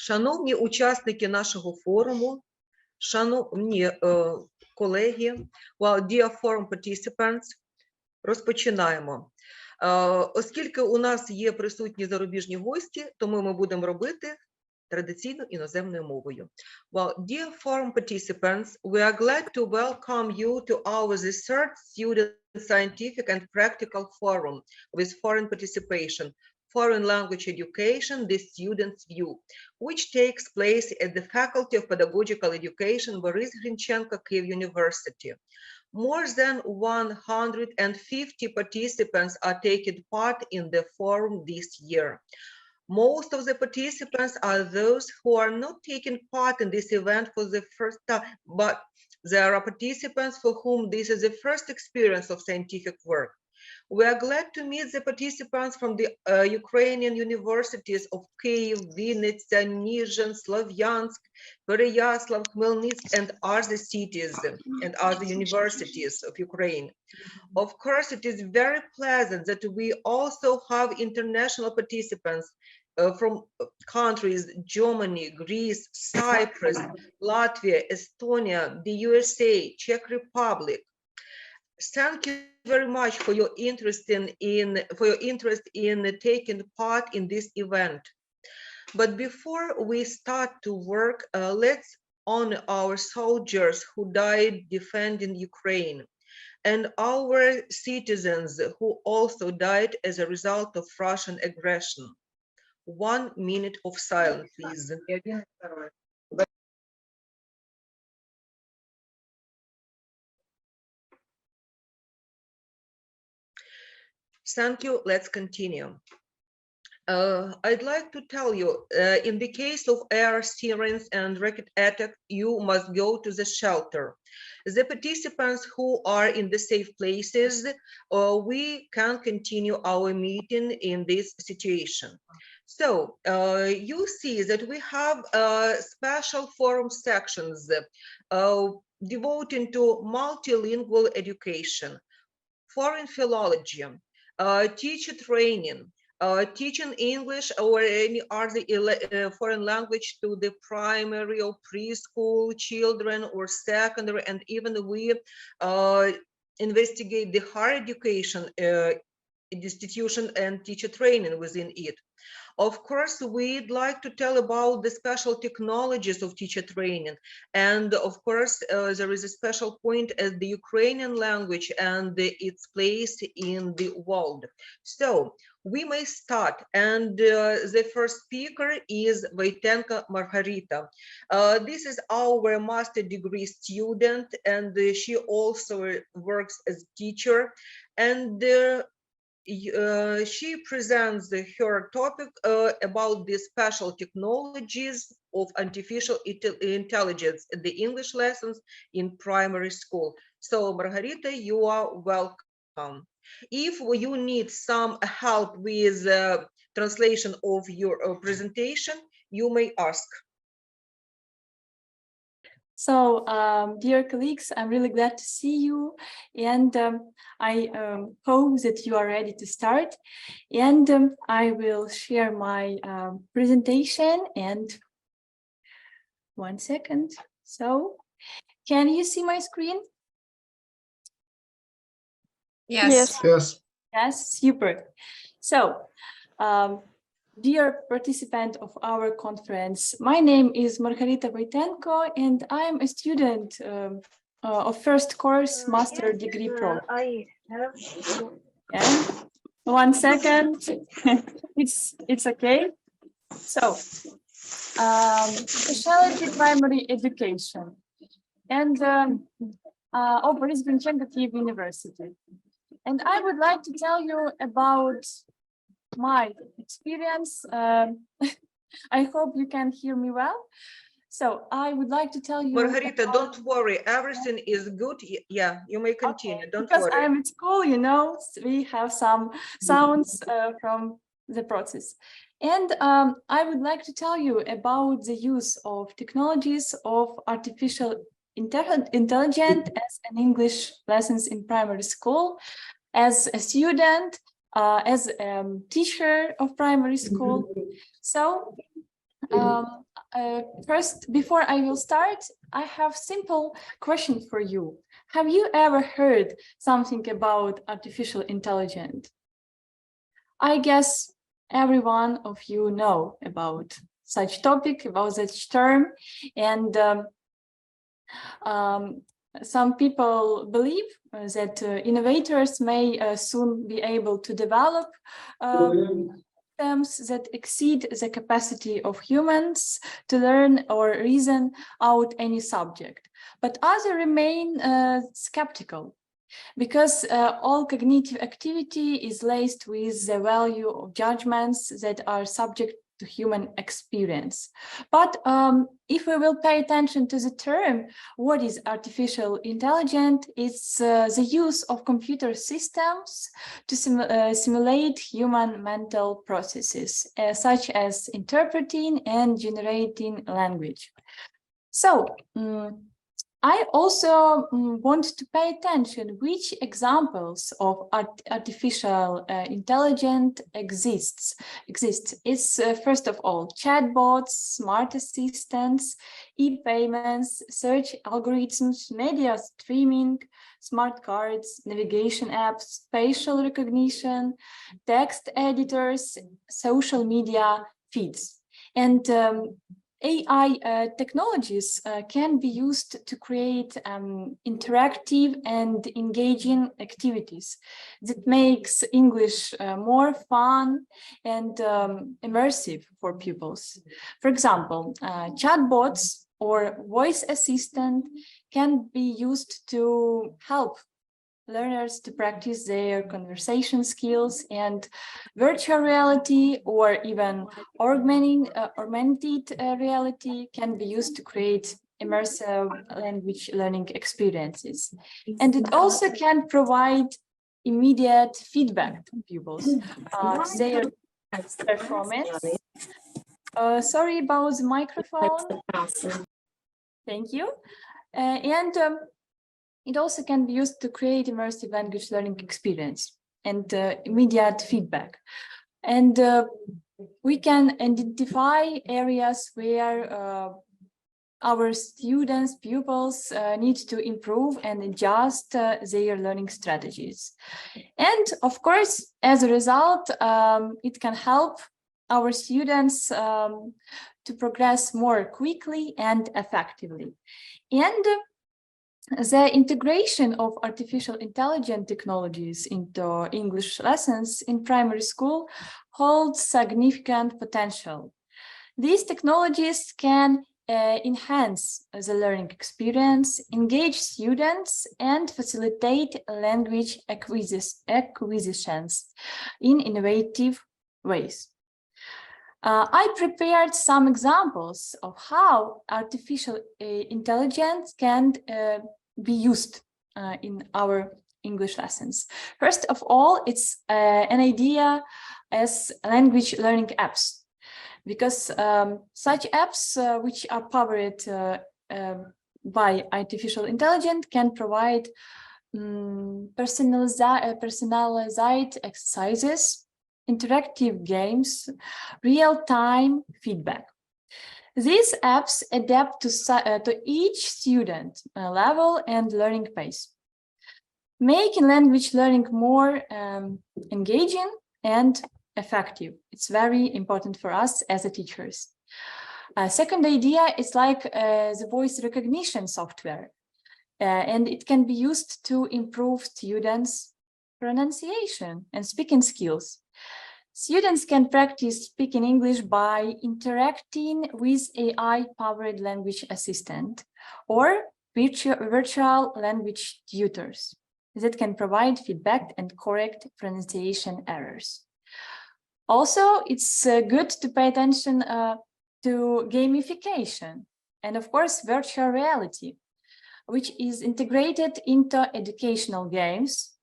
Шановні учасники нашого форуму, шановні колеги, dear forum participants, розпочинаємо. Оскільки у нас є присутні зарубіжні гості, тому ми будемо робити традиційно іноземною мовою. Well, dear forum participants, we are glad to welcome you to our third student scientific and practical forum with foreign participation, foreign language education, the student's view, which takes place at the Faculty of Pedagogical Education, Boris Grinčenko, Kyiv University. More than 150 participants are taking part in the forum this year. Most of the participants are those who are not taking part in this event for the first time, but there are participants for whom this is the first experience of scientific work. We are glad to meet the participants from the Ukrainian universities of Kyiv, Vinnytsia, Nizhyn, Slovyansk, Pereyaslav, Khmelnytsk, and other cities and other universities of Ukraine. Of course, it is very pleasant that we also have international participants from countries Germany, Greece, Cyprus, Latvia, Estonia, the USA, Czech Republic. Thank you very much for your interest in taking part in this event. But before we start to work, let's honor our soldiers who died defending Ukraine and our citizens who also died as a result of Russian aggression. 1 minute of silence, please. Thank you. Let's continue. I'd like to tell you, in the case of air sirens and rocket attack, you must go to the shelter. The participants who are in the safe places, we can continue our meeting in this situation. So you see that we have special forum sections devoted to multilingual education, foreign philology, teacher training, teaching English or any other foreign language to the primary or preschool children or secondary, and even we investigate the higher education institution and teacher training within it. Of course, we'd like to tell about the special technologies of teacher training. And of course, there is a special point as the Ukrainian language and its place in the world. So we may start. And the first speaker is Voitenko Margarita. This is our master degree student, and she also works as a teacher. And she presents her topic about the special technologies of artificial intelligence in the English lessons in primary school. So, Margarita, you are welcome. If you need some help with translation of your presentation, you may ask. So, dear colleagues, I'm really glad to see you, and I hope that you are ready to start. And I will share my presentation. And 1 second. So, can you see my screen? Yes. Yes. Yes, super. So, dear participant of our conference, my name is Margarita Voitenko, and I am a student of first course master degree program. Yeah. 1 second. it's okay. So, specialty primary education, and of Boris Grinčenko Kyiv University. And I would like to tell you about my experience. I hope you can hear me well. So I would like to tell you. Margarita, don't worry, everything is good. Yeah, you may continue. Okay. Don't because worry. I'm at school, you know, we have some sounds from the process. And I would like to tell you about the use of technologies of artificial intelligence as an English lessons in primary school, as a student, as a teacher of primary school. So First, before I will start, I have simple question for you. Have you ever heard something about artificial intelligence? I guess every one of you know about such topic, about such term, and some people believe that innovators may soon be able to develop systems that exceed the capacity of humans to learn or reason out any subject. But others remain skeptical, because all cognitive activity is laced with the value of judgments that are subject to human experience. But if we will pay attention to the term, what is artificial intelligence? It's the use of computer systems to simulate human mental processes, such as interpreting and generating language. So, I also want to pay attention which examples of artificial intelligence exists. It's first of all chatbots, smart assistants, e-payments, search algorithms, media streaming, smart cards, navigation apps, facial recognition, text editors, social media feeds. And AI technologies can be used to create interactive and engaging activities that makes English more fun and immersive for pupils. For example, chatbots or voice assistant can be used to help learners to practice their conversation skills, and virtual reality or even augmented reality can be used to create immersive language learning experiences. And it also can provide immediate feedback to pupils, their performance. Sorry about the microphone. Thank you. It also can be used to create immersive language learning experience and immediate feedback. And we can identify areas where our students, pupils need to improve and adjust their learning strategies. And of course, as a result, it can help our students to progress more quickly and effectively. And the integration of artificial intelligence technologies into English lessons in primary school holds significant potential. These technologies can enhance the learning experience, engage students, and facilitate language acquisitions in innovative ways. I prepared some examples of how artificial intelligence can be used in our English lessons. First of all, it's an idea as language learning apps, because such apps which are powered by artificial intelligence can provide personalized exercises, interactive games, real-time feedback. These apps adapt to each student level and learning pace, making language learning more engaging and effective. It's very important for us as teachers. Second idea is like the voice recognition software, and it can be used to improve students' pronunciation and speaking skills. Students can practice speaking English by interacting with AI-powered language assistant or virtual language tutors that can provide feedback and correct pronunciation errors. Also, it's good to pay attention to gamification and, of course, virtual reality, which is integrated into educational games.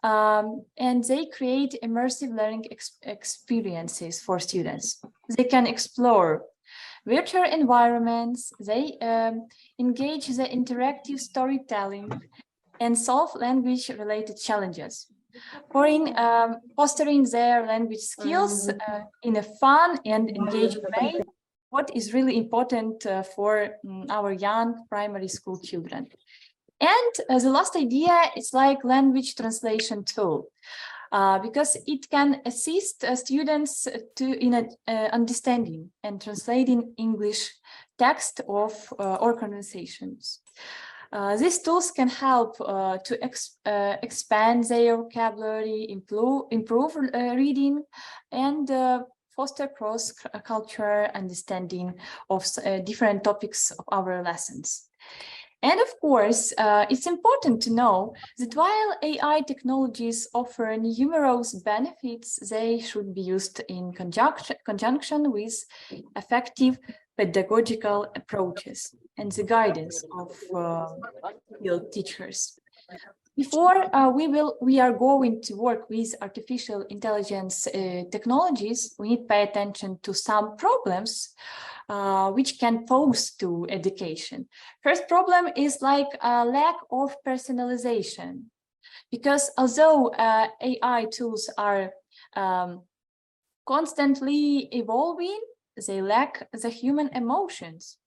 And they create immersive learning experiences for students. They can explore virtual environments, they engage the interactive storytelling and solve language-related challenges, fostering their language skills in a fun and engaging way what is really important for our young primary school children. And the last idea is like language translation tool, because it can assist students in understanding and translating English text of or conversations. These tools can help to expand their vocabulary, improve reading, and foster cross-cultural understanding of different topics of our lessons. And of course, it's important to know that while AI technologies offer numerous benefits, they should be used in conjunction with effective pedagogical approaches and the guidance of field teachers. Before we are going to work with artificial intelligence technologies, we need to pay attention to some problems which can pose to education. First problem is like a lack of personalization, because although AI tools are constantly evolving, they lack the human emotions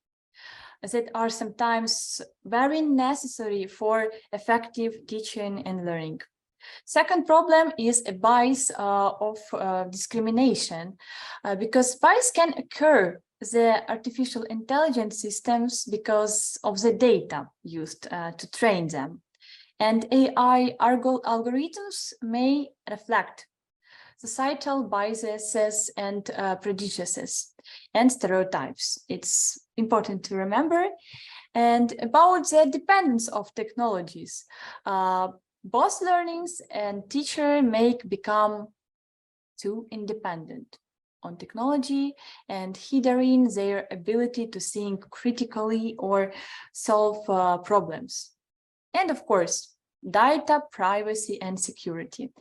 that are sometimes very necessary for effective teaching and learning. Second problem is a bias of discrimination, because bias can occur the artificial intelligence systems because of the data used to train them. And AI algorithms may reflect societal biases and prejudices and stereotypes. It's important to remember. And about the dependence of technologies, both learners and teacher may become too independent on technology and hindering their ability to think critically or solve problems. And of course, data privacy and security.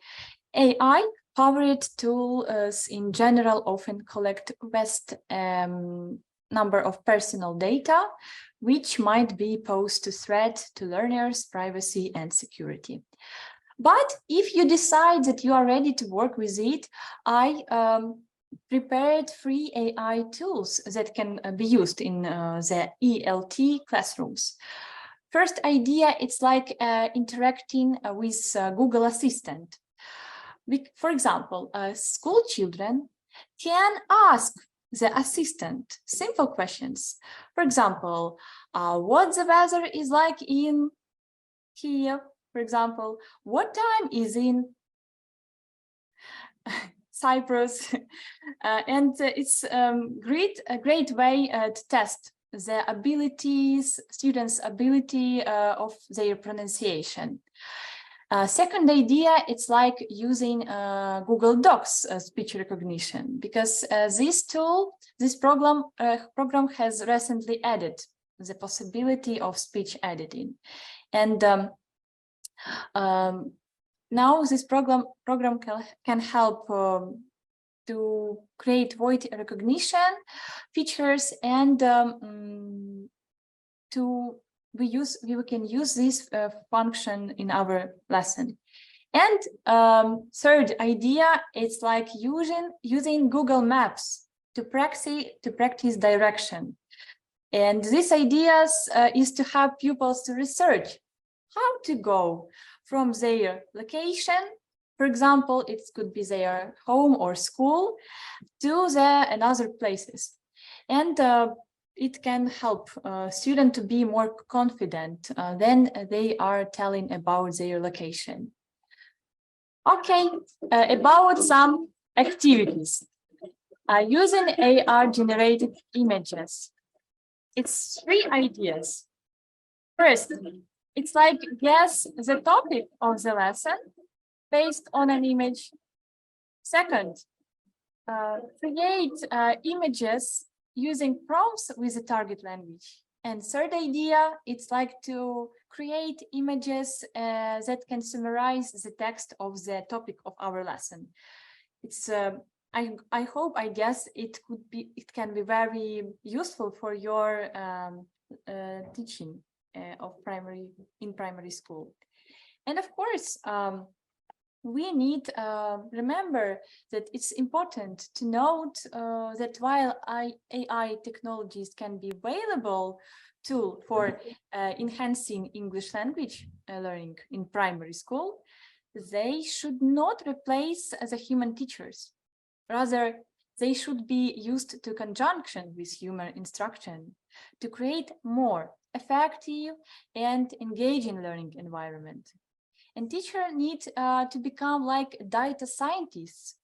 AI-powered tools in general often collect vast number of personal data, which might be posed to threat to learners' privacy and security. But if you decide that you are ready to work with it, I prepared free AI tools that can be used in the ELT classrooms. First idea, it's like interacting with Google Assistant. For example, school children can ask the assistant simple questions. For example, what the weather is like in Kiev, for example, what time is in Cyprus, and it's a great way to test the abilities, students' ability of their pronunciation. Second idea, it's like using Google Docs speech recognition, because this program has recently added the possibility of speech editing. And now this program can help to create voice recognition features, and we can use this function in our lesson. And third idea, it's like using Google Maps to practice direction. And this idea is to have pupils to research how to go from their location. For example, it could be their home or school to another places. And it can help students to be more confident when they are telling about their location. Okay, about some activities. Using AR-generated images. It's three ideas. First, it's like guess the topic of the lesson based on an image. Second, create images using prompts with the target language. And third idea, it's like to create images that can summarize the text of the topic of our lesson. It's I hope, I guess it can be very useful for your teaching of primary school. And of course, we need remember that it's important to note that while AI technologies can be available tool for enhancing English language learning in primary school, they should not replace the human teachers. Rather, they should be used to conjunction with human instruction to create more effective and engaging learning environment. And teachers need to become like data scientists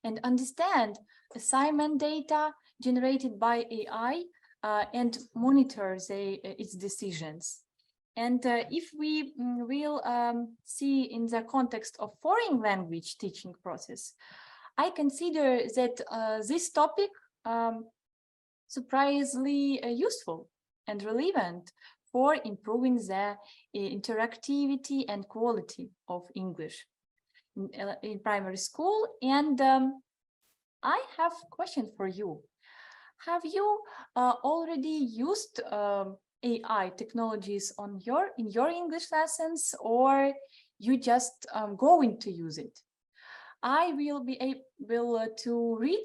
and understand assignment data generated by AI and monitor its decisions. And if we will see in the context of foreign language teaching process, I consider that this topic surprisingly useful and relevant for improving the interactivity and quality of English in primary school. And I have a question for you. Have you already used AI technologies in your English lessons, or you just going to use it? I will be able to read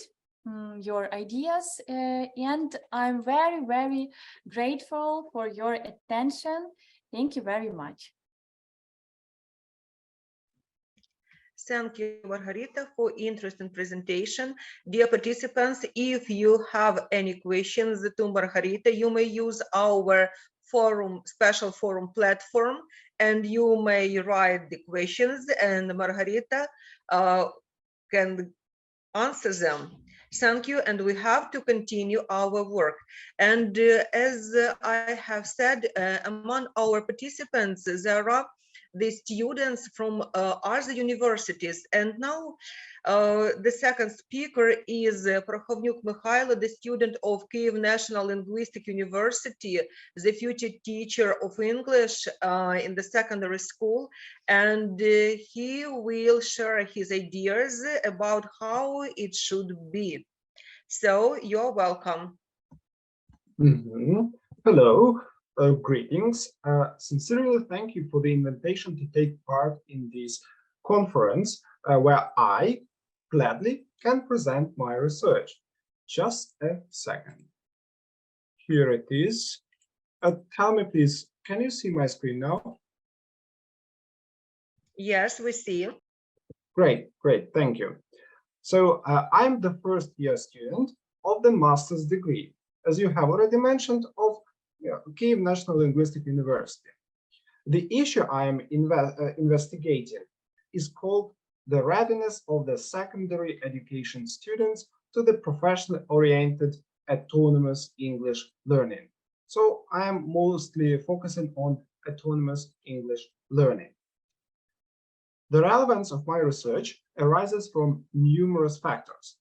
your ideas, and I'm very, very grateful for your attention. Thank you very much. Thank you, Margarita, for interesting presentation. Dear participants, if you have any questions to Margarita, you may use our forum, special forum platform, and you may write the questions, and Margarita can answer them. Thank you, and we have to continue our work. And as I have said, among our participants, there are the students from other universities. And now the second speaker is Проховнюк Михайло, the student of Kyiv National Linguistic University, the future teacher of English in the secondary school. And he will share his ideas about how it should be. So you're welcome. Hello. Greetings. Sincerely thank you for the invitation to take part in this conference where I gladly can present my research. Just a second. Here it is. Tell me, please, can you see my screen now? Yes, we see. Great, thank you. So I'm the first year student of the master's degree, as you have already mentioned, of Kyiv National Linguistic University. The issue I am investigating is called the readiness of the secondary education students to the professionally oriented autonomous English learning. So I am mostly focusing on autonomous English learning. The relevance of my research arises from numerous factors.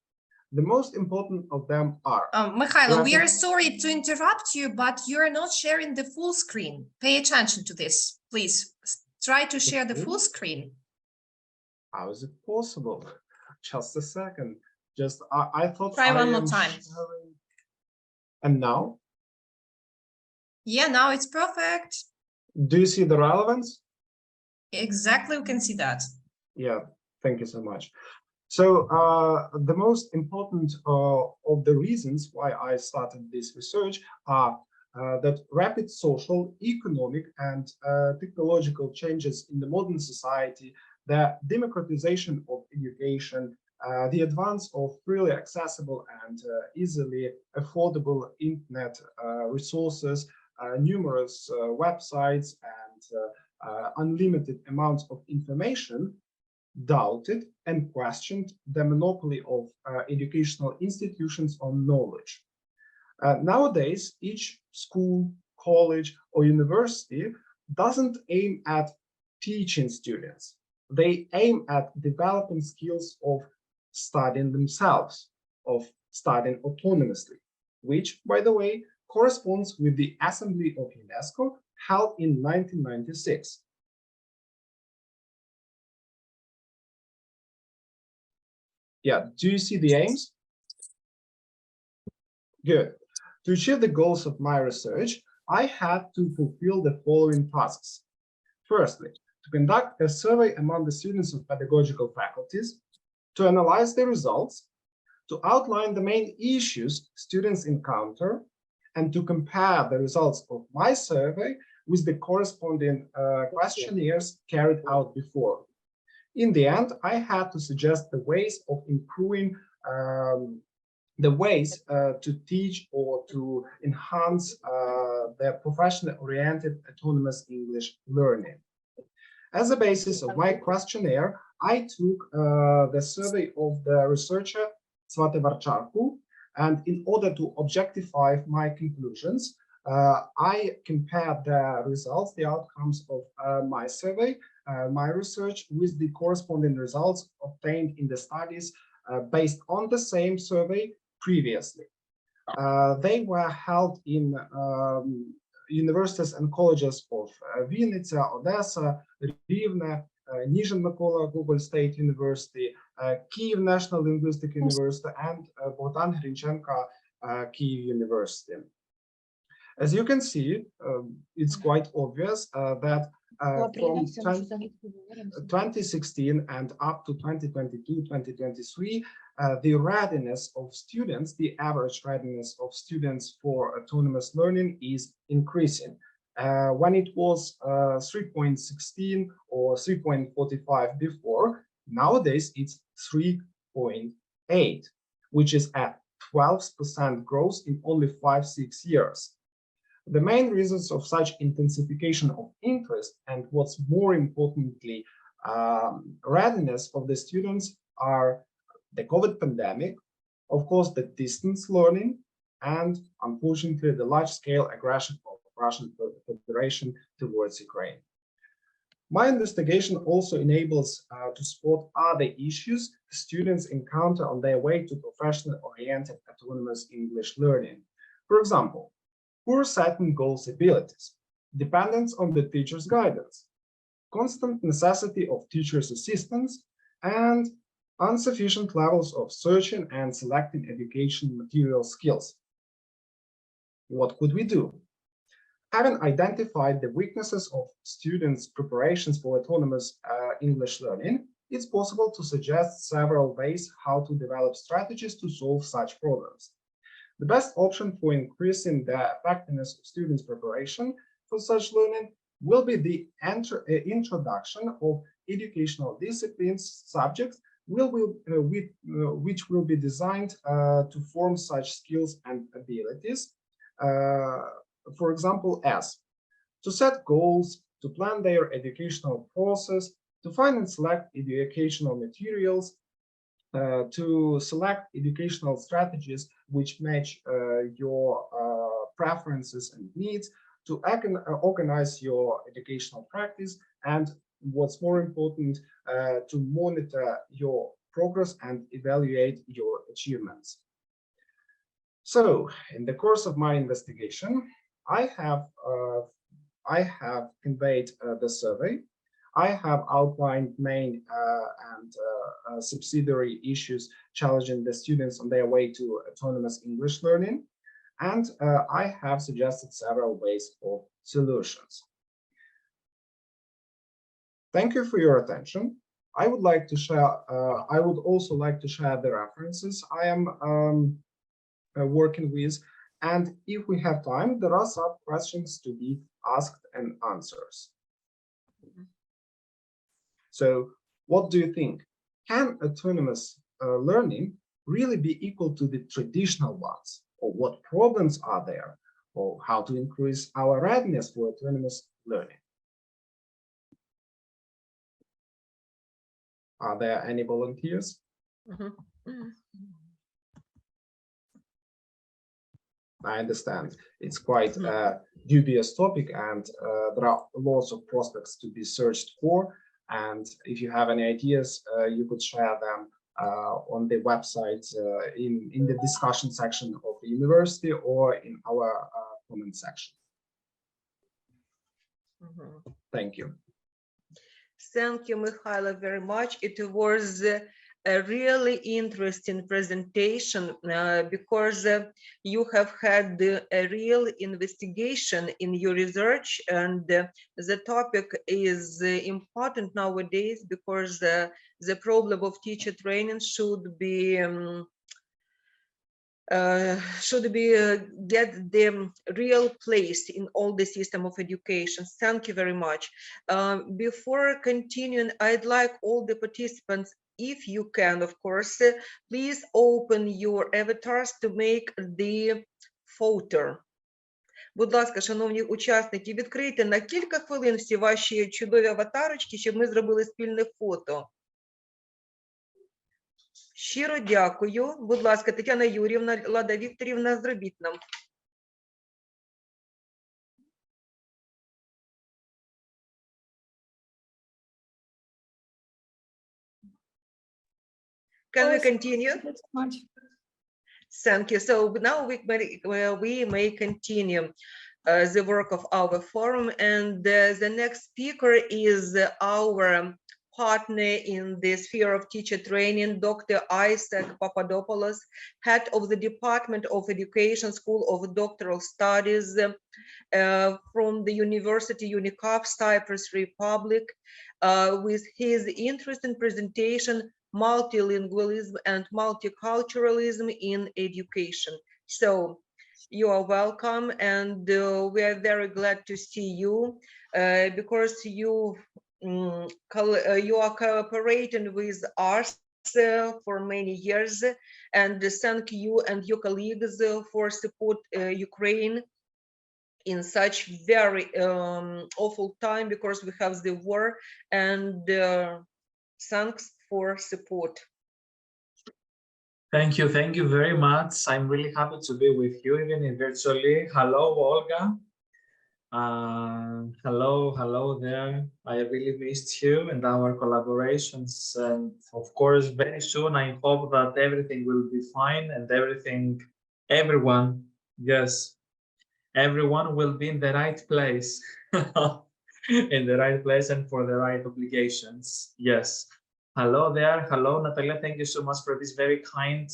The most important of them are... Mikhailo, we are sorry to interrupt you, but you're not sharing the full screen. Pay attention to this, please. Try to share the full screen. How is it possible? Just a second. I thought... Try one more time. Sharing... And now? Yeah, now it's perfect. Do you see the relevance? Exactly, we can see that. Yeah, thank you so much. So the most important of the reasons why I started this research are that rapid social, economic, and technological changes in the modern society, the democratization of education, the advance of freely accessible and easily affordable internet resources, numerous websites, and unlimited amounts of information doubted and questioned the monopoly of educational institutions on knowledge. Nowadays, each school, college, or university doesn't aim at teaching students. They aim at developing skills of studying themselves, of studying autonomously, which, by the way, corresponds with the Assembly of UNESCO held in 1996. Yeah, do you see the aims? Good. To achieve the goals of my research, I had to fulfill the following tasks. Firstly, to conduct a survey among the students of pedagogical faculties, to analyze the results, to outline the main issues students encounter, and to compare the results of my survey with the corresponding questionnaires carried out before. In the end, I had to suggest the ways of improving to teach or to enhance the professional-oriented autonomous English learning. As a basis of my questionnaire, I took the survey of the researcher Сватеварчаку, and in order to objectify my conclusions, I compared the results, the outcomes of my survey, my research, with the corresponding results obtained in the studies based on the same survey previously. They were held in universities and colleges of Вінниця, Odessa, Rivne, Nizhyn Mikola Gogol State University, Kyiv National Linguistic University, and Bogdan Hrynchenko Kyiv University. As you can see, it's quite obvious that from 2016 and up to 2022-2023, the readiness of students, the average readiness of students for autonomous learning is increasing. When it was 3.16 or 3.45 before, nowadays it's 3.8, which is a 12% growth in only 5-6 years. The main reasons of such intensification of interest, and what's more importantly, readiness of the students, are the COVID pandemic, of course, the distance learning, and unfortunately, the large-scale aggression of Russian Federation towards Ukraine. My investigation also enables to spot other issues students encounter on their way to professional-oriented autonomous English learning. For example, poor setting goals abilities, dependence on the teacher's guidance, constant necessity of teacher's assistance, and insufficient levels of searching and selecting education material skills. What could we do? Having identified the weaknesses of students' preparations for autonomous English learning, it's possible to suggest several ways how to develop strategies to solve such problems. The best option for increasing the effectiveness of students' preparation for such learning will be the introduction of educational disciplines, subjects, which will be designed to form such skills and abilities. For example, as to set goals, to plan their educational process, to find and select educational materials, to select educational strategies which match your preferences and needs, to organize your educational practice, and what's more important, to monitor your progress and evaluate your achievements. So, in the course of my investigation, I have conveyed the survey. I have outlined main and subsidiary issues challenging the students on their way to autonomous English learning, and I have suggested several ways of solutions. Thank you for your attention. I would like to share. I would also like to share the references I am working with, and if we have time, there are some questions to be asked and answers. So, what do you think? Can autonomous learning really be equal to the traditional ones? Or what problems are there? Or how to increase our readiness for autonomous learning? Are there any volunteers? I understand it's quite a dubious topic, and there are lots of prospects to be searched for. And if you have any ideas, you could share them on the website in the discussion section of the university or in our comment section. Thank you. Thank you, Mikhailo, very much. It was a really interesting presentation because you have had a real investigation in your research, and the topic is important nowadays because the problem of teacher training should be get the real place in all the system of education. Thank you very much. Before continuing, I'd like all the participants, if you can, of course, please open your avatars to make the photo. Будь ласка, шановні учасники, відкрийте на кілька хвилин всі ваші чудові аватарочки, щоб ми зробили спільне фото. Щиро дякую. Будь ласка, Тетяна Юріївна, Лада Вікторівна, зробіть нам. Can we continue? Thank you. So now we may continue the work of our forum, and the next speaker is our partner in the sphere of teacher training, Dr. Isaac Papadopoulos, head of the Department of Education, School of Doctoral Studies from the University UNICAF, Cyprus Republic, with his interesting presentation, Multilingualism and Multiculturalism in Education. So you are welcome, and we are very glad to see you because you are cooperating with us for many years, and thank you and your colleagues for support Ukraine in such very awful time because we have the war, and thanks for support. Thank you very much. I'm really happy to be with you, even if virtually. Hello, Olga. Hello there. I really missed you and our collaborations, and of course very soon I hope that everything will be fine and everyone will be in the right place in the right place and for the right obligations. Yes. Hello there. Hello, Natalia. Thank you so much for this very kind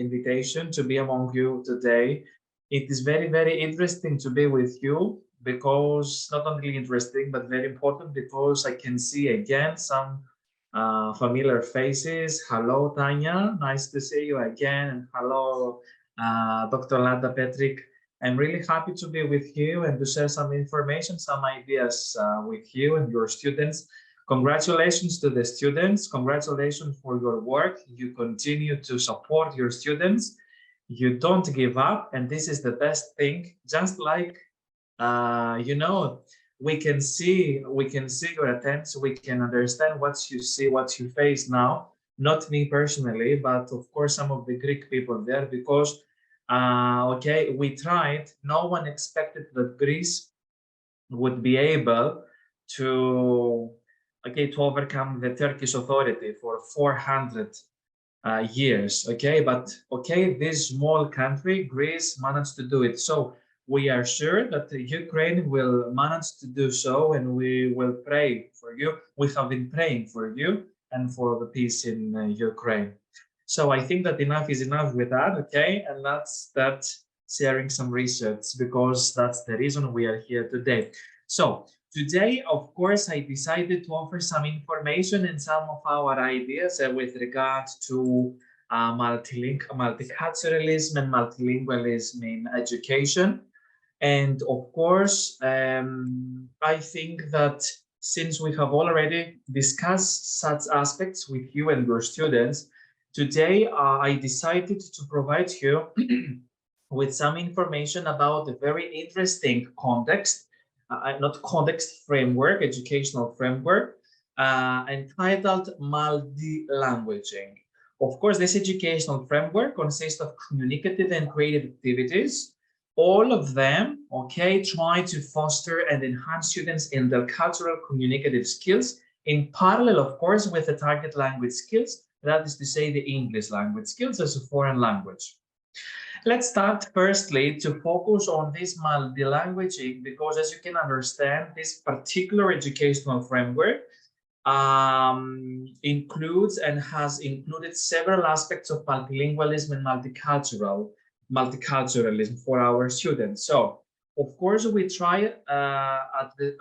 invitation to be among you today. It is very interesting to be with you, because not only interesting but very important because I can see again some familiar faces. Hello, Tanya, nice to see you again. And hello, Dr. Lada Petrick. I'm really happy to be with you and to share some information, some ideas with you and your students. Congratulations to the students. Congratulations for your work. You continue to support your students. You don't give up, and this is the best thing. Just like you know, we can see your attempts. We can understand what you see, what you face now. Not me personally, but of course some of the Greek people there, because okay, we tried. No one expected that Greece would be able to overcome the Turkish authority for 400 years. But this small country, Greece, managed to do it. So we are sure that Ukraine will manage to do so, and we will pray for you. We have been praying for you and for the peace in Ukraine. So I think that enough is enough with that, and that's sharing some research, because that's the reason we are here today. So today, of course, I decided to offer some information and some of our ideas with regard to multiculturalism and multilingualism in education. And of course, I think that since we have already discussed such aspects with you and your students, today I decided to provide you with some information about a very interesting framework, educational framework, entitled multi-languaging. Of course, this educational framework consists of communicative and creative activities, all of them, try to foster and enhance students in their cultural communicative skills, in parallel, of course, with the target language skills, that is to say the English language skills as a foreign language. Let's start firstly to focus on this multi-languaging, because as you can understand, this particular educational framework includes and has included several aspects of multilingualism and multiculturalism for our students. So, of course, we try at the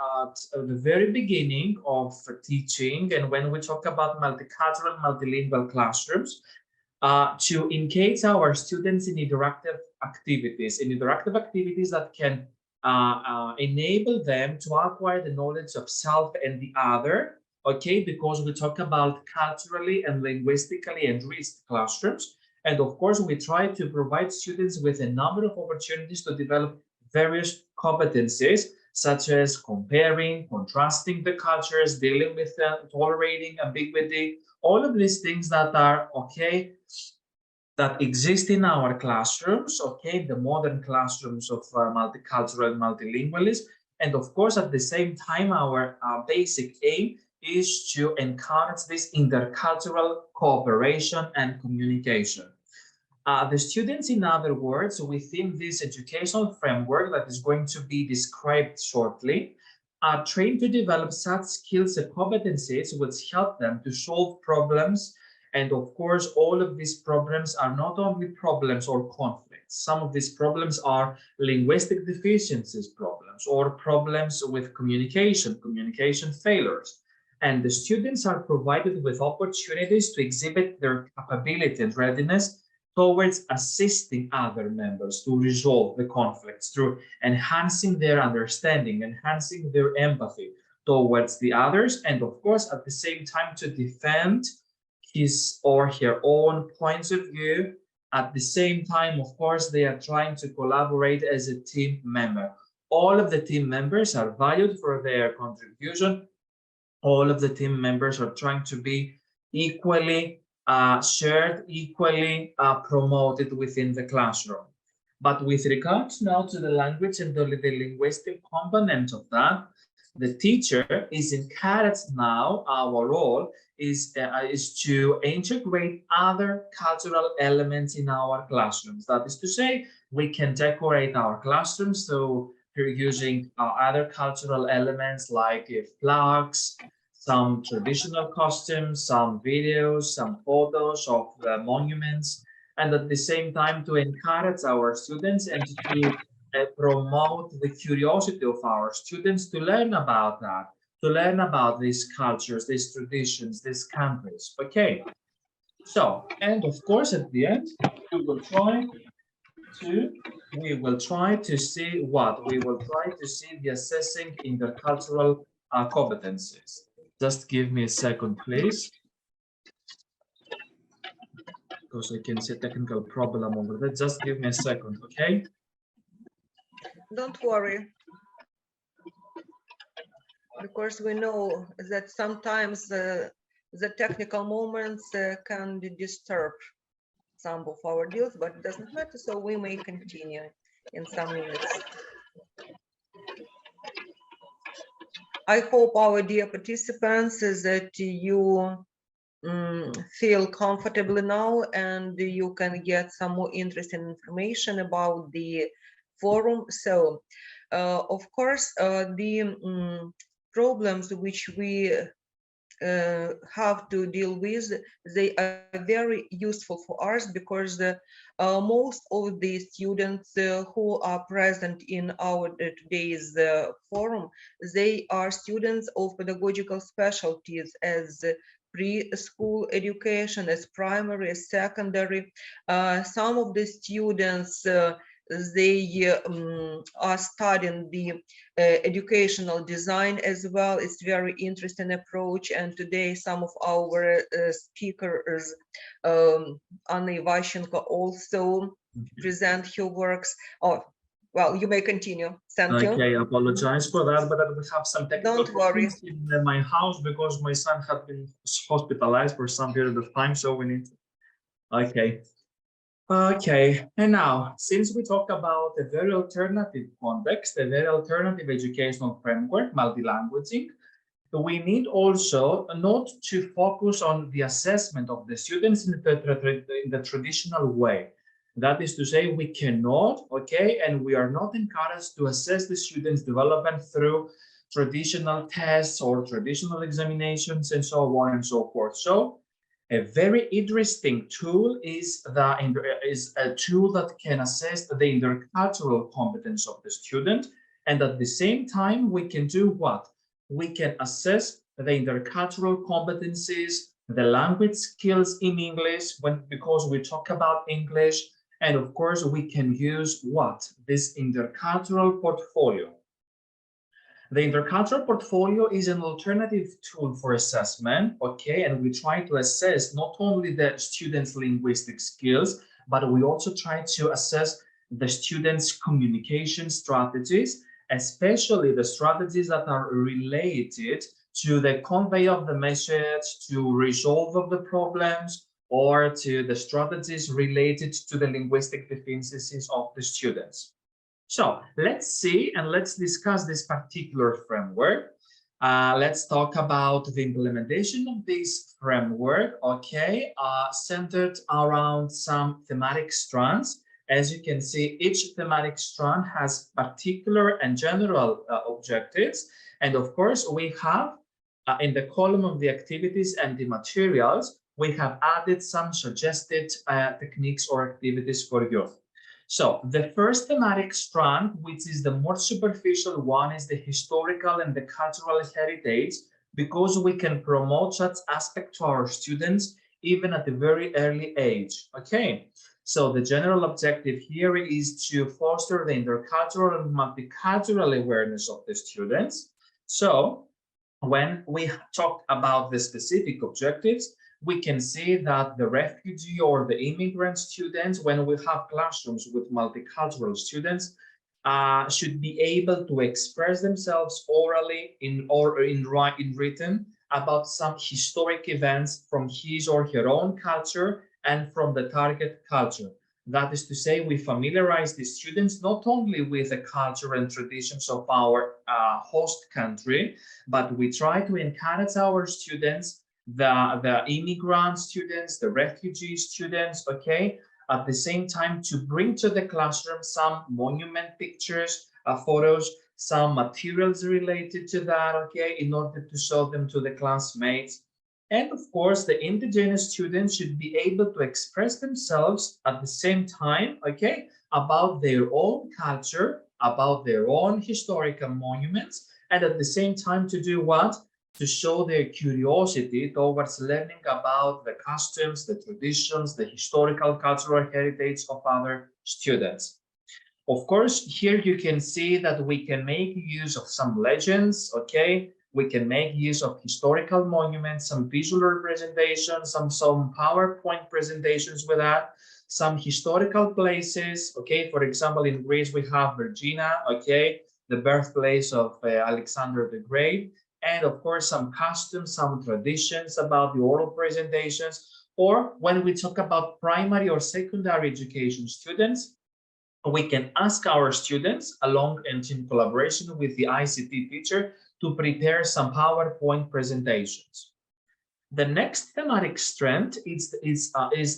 very beginning of teaching, and when we talk about multicultural, multilingual classrooms, to engage our students in interactive activities that can enable them to acquire the knowledge of self and the other, okay, because we talk about culturally and linguistically enriched classrooms. And of course, we try to provide students with a number of opportunities to develop various competencies, such as comparing, contrasting the cultures, dealing with tolerating ambiguity, all of these things that are, okay, that exist in our classrooms, okay, the modern classrooms of multicultural and multilingualism. And of course, at the same time, our basic aim is to encourage this intercultural cooperation and communication. The students, in other words, within this educational framework that is going to be described shortly, are trained to develop such skills and competencies which help them to solve problems. And of course, all of these problems are not only problems or conflicts. Some of these problems are linguistic deficiencies problems or problems with communication failures. And the students are provided with opportunities to exhibit their capability and readiness towards assisting other members to resolve the conflicts through enhancing their understanding, enhancing their empathy towards the others, and of course, at the same time, to defend his or her own points of view. At the same time, of course, they are trying to collaborate as a team member. All of the team members are valued for their contribution. All of the team members are trying to be equally shared, equally promoted within the classroom. But with regards now to the language and the linguistic component of that, the teacher is encouraged now, our role is to integrate other cultural elements in our classrooms. That is to say, we can decorate our classrooms so we're using other cultural elements like flags, some traditional costumes, some videos, some photos of the monuments, and at the same time to encourage our students and to promote the curiosity of our students to learn about that, to learn about these cultures, these traditions, these countries. Okay, so, and of course at the end, we will try to see what? We will try to see the assessing intercultural competencies. Just give me a second, please. Because I can see a technical problem over there. Just give me a second, okay? Don't worry. Because we know that sometimes the technical moments can disturb some of our deals, but it doesn't matter, so we may continue in some minutes. I hope, our dear participants, that you feel comfortably now and you can get some more interesting information about the forum. So, of course, the problems which we have to deal with, they are very useful for us because most of the students who are present in our today's forum, they are students of pedagogical specialties as preschool education, as primary, as secondary. Some of the students they are studying the educational design as well. It's very interesting approach, and today some of our speakers, Anna Ivashchenko, also present her works. Oh, well, you may continue. Thank you. Okay, I apologize for that, but I will have some technical problems in my house because my son had been hospitalized for some period of time, so we need to... Okay, and now, since we talk about a very alternative context, a very alternative educational framework, multilanguaging, we need also not to focus on the assessment of the students in the traditional way. That is to say, we cannot, okay, and we are not encouraged to assess the students' development through traditional tests or traditional examinations and so on and so forth. So a very interesting tool is a tool that can assess the intercultural competence of the student, and at the same time we can do what? We can assess the intercultural competencies, the language skills in English because we talk about English, and of course we can use what? This intercultural portfolio. The intercultural portfolio is an alternative tool for assessment, okay, and we try to assess not only the students' linguistic skills, but we also try to assess the students' communication strategies, especially the strategies that are related to the convey of the message, to resolve of the problems, or to the strategies related to the linguistic deficiencies of the students. So let's see and let's discuss this particular framework. Let's talk about the implementation of this framework, okay, centered around some thematic strands. As you can see, each thematic strand has particular and general objectives. And of course, we have in the column of the activities and the materials, we have added some suggested techniques or activities for you. So the first thematic strand, which is the more superficial one, is the historical and the cultural heritage, because we can promote such aspect to our students even at a very early age. Okay, so the general objective here is to foster the intercultural and multicultural awareness of the students. So when we talk about the specific objectives, we can see that the refugee or the immigrant students, when we have classrooms with multicultural students, should be able to express themselves orally in written about some historic events from his or her own culture and from the target culture. That is to say, we familiarize the students not only with the culture and traditions of our host country, but we try to encourage our students, the immigrant students, the refugee students, okay, at the same time to bring to the classroom some monument pictures, photos, some materials related to that, okay, in order to show them to the classmates. And of course, the indigenous students should be able to express themselves at the same time, okay, about their own culture, about their own historical monuments, and at the same time to do what? To show their curiosity towards learning about the customs, the traditions, the historical cultural heritage of other students. Of course, here you can see that we can make use of some legends, okay? We can make use of historical monuments, some visual representations, some PowerPoint presentations with that, some historical places, okay? For example, in Greece, we have Vergina, okay? The birthplace of Alexander the Great. And of course, some customs, some traditions about the oral presentations. Or when we talk about primary or secondary education students, we can ask our students, along and in collaboration with the ICT teacher, to prepare some PowerPoint presentations. The next thematic strand is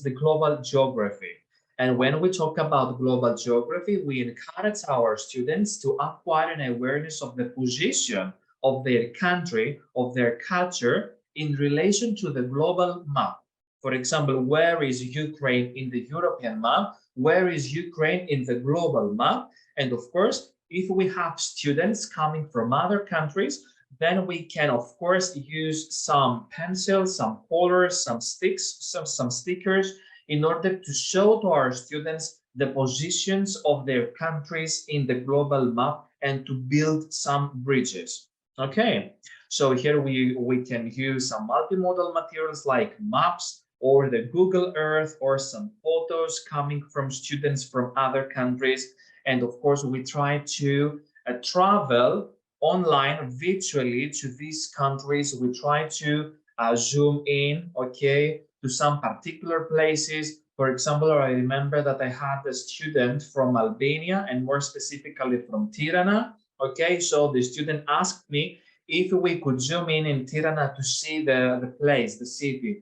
the global geography. And when we talk about global geography, we encourage our students to acquire an awareness of the position of their country, of their culture in relation to the global map. For example, where is Ukraine in the European map? Where is Ukraine in the global map? And of course, if we have students coming from other countries, then we can, of course, use some pencils, some colors, some sticks, some stickers in order to show to our students the positions of their countries in the global map and to build some bridges. Okay, so here we can use some multimodal materials like maps or the Google Earth or some photos coming from students from other countries. And of course, we try to travel online virtually to these countries. We try to zoom in, okay, to some particular places. For example, I remember that I had a student from Albania and more specifically from Tirana. Okay, so the student asked me if we could zoom in Tirana to see the place, the city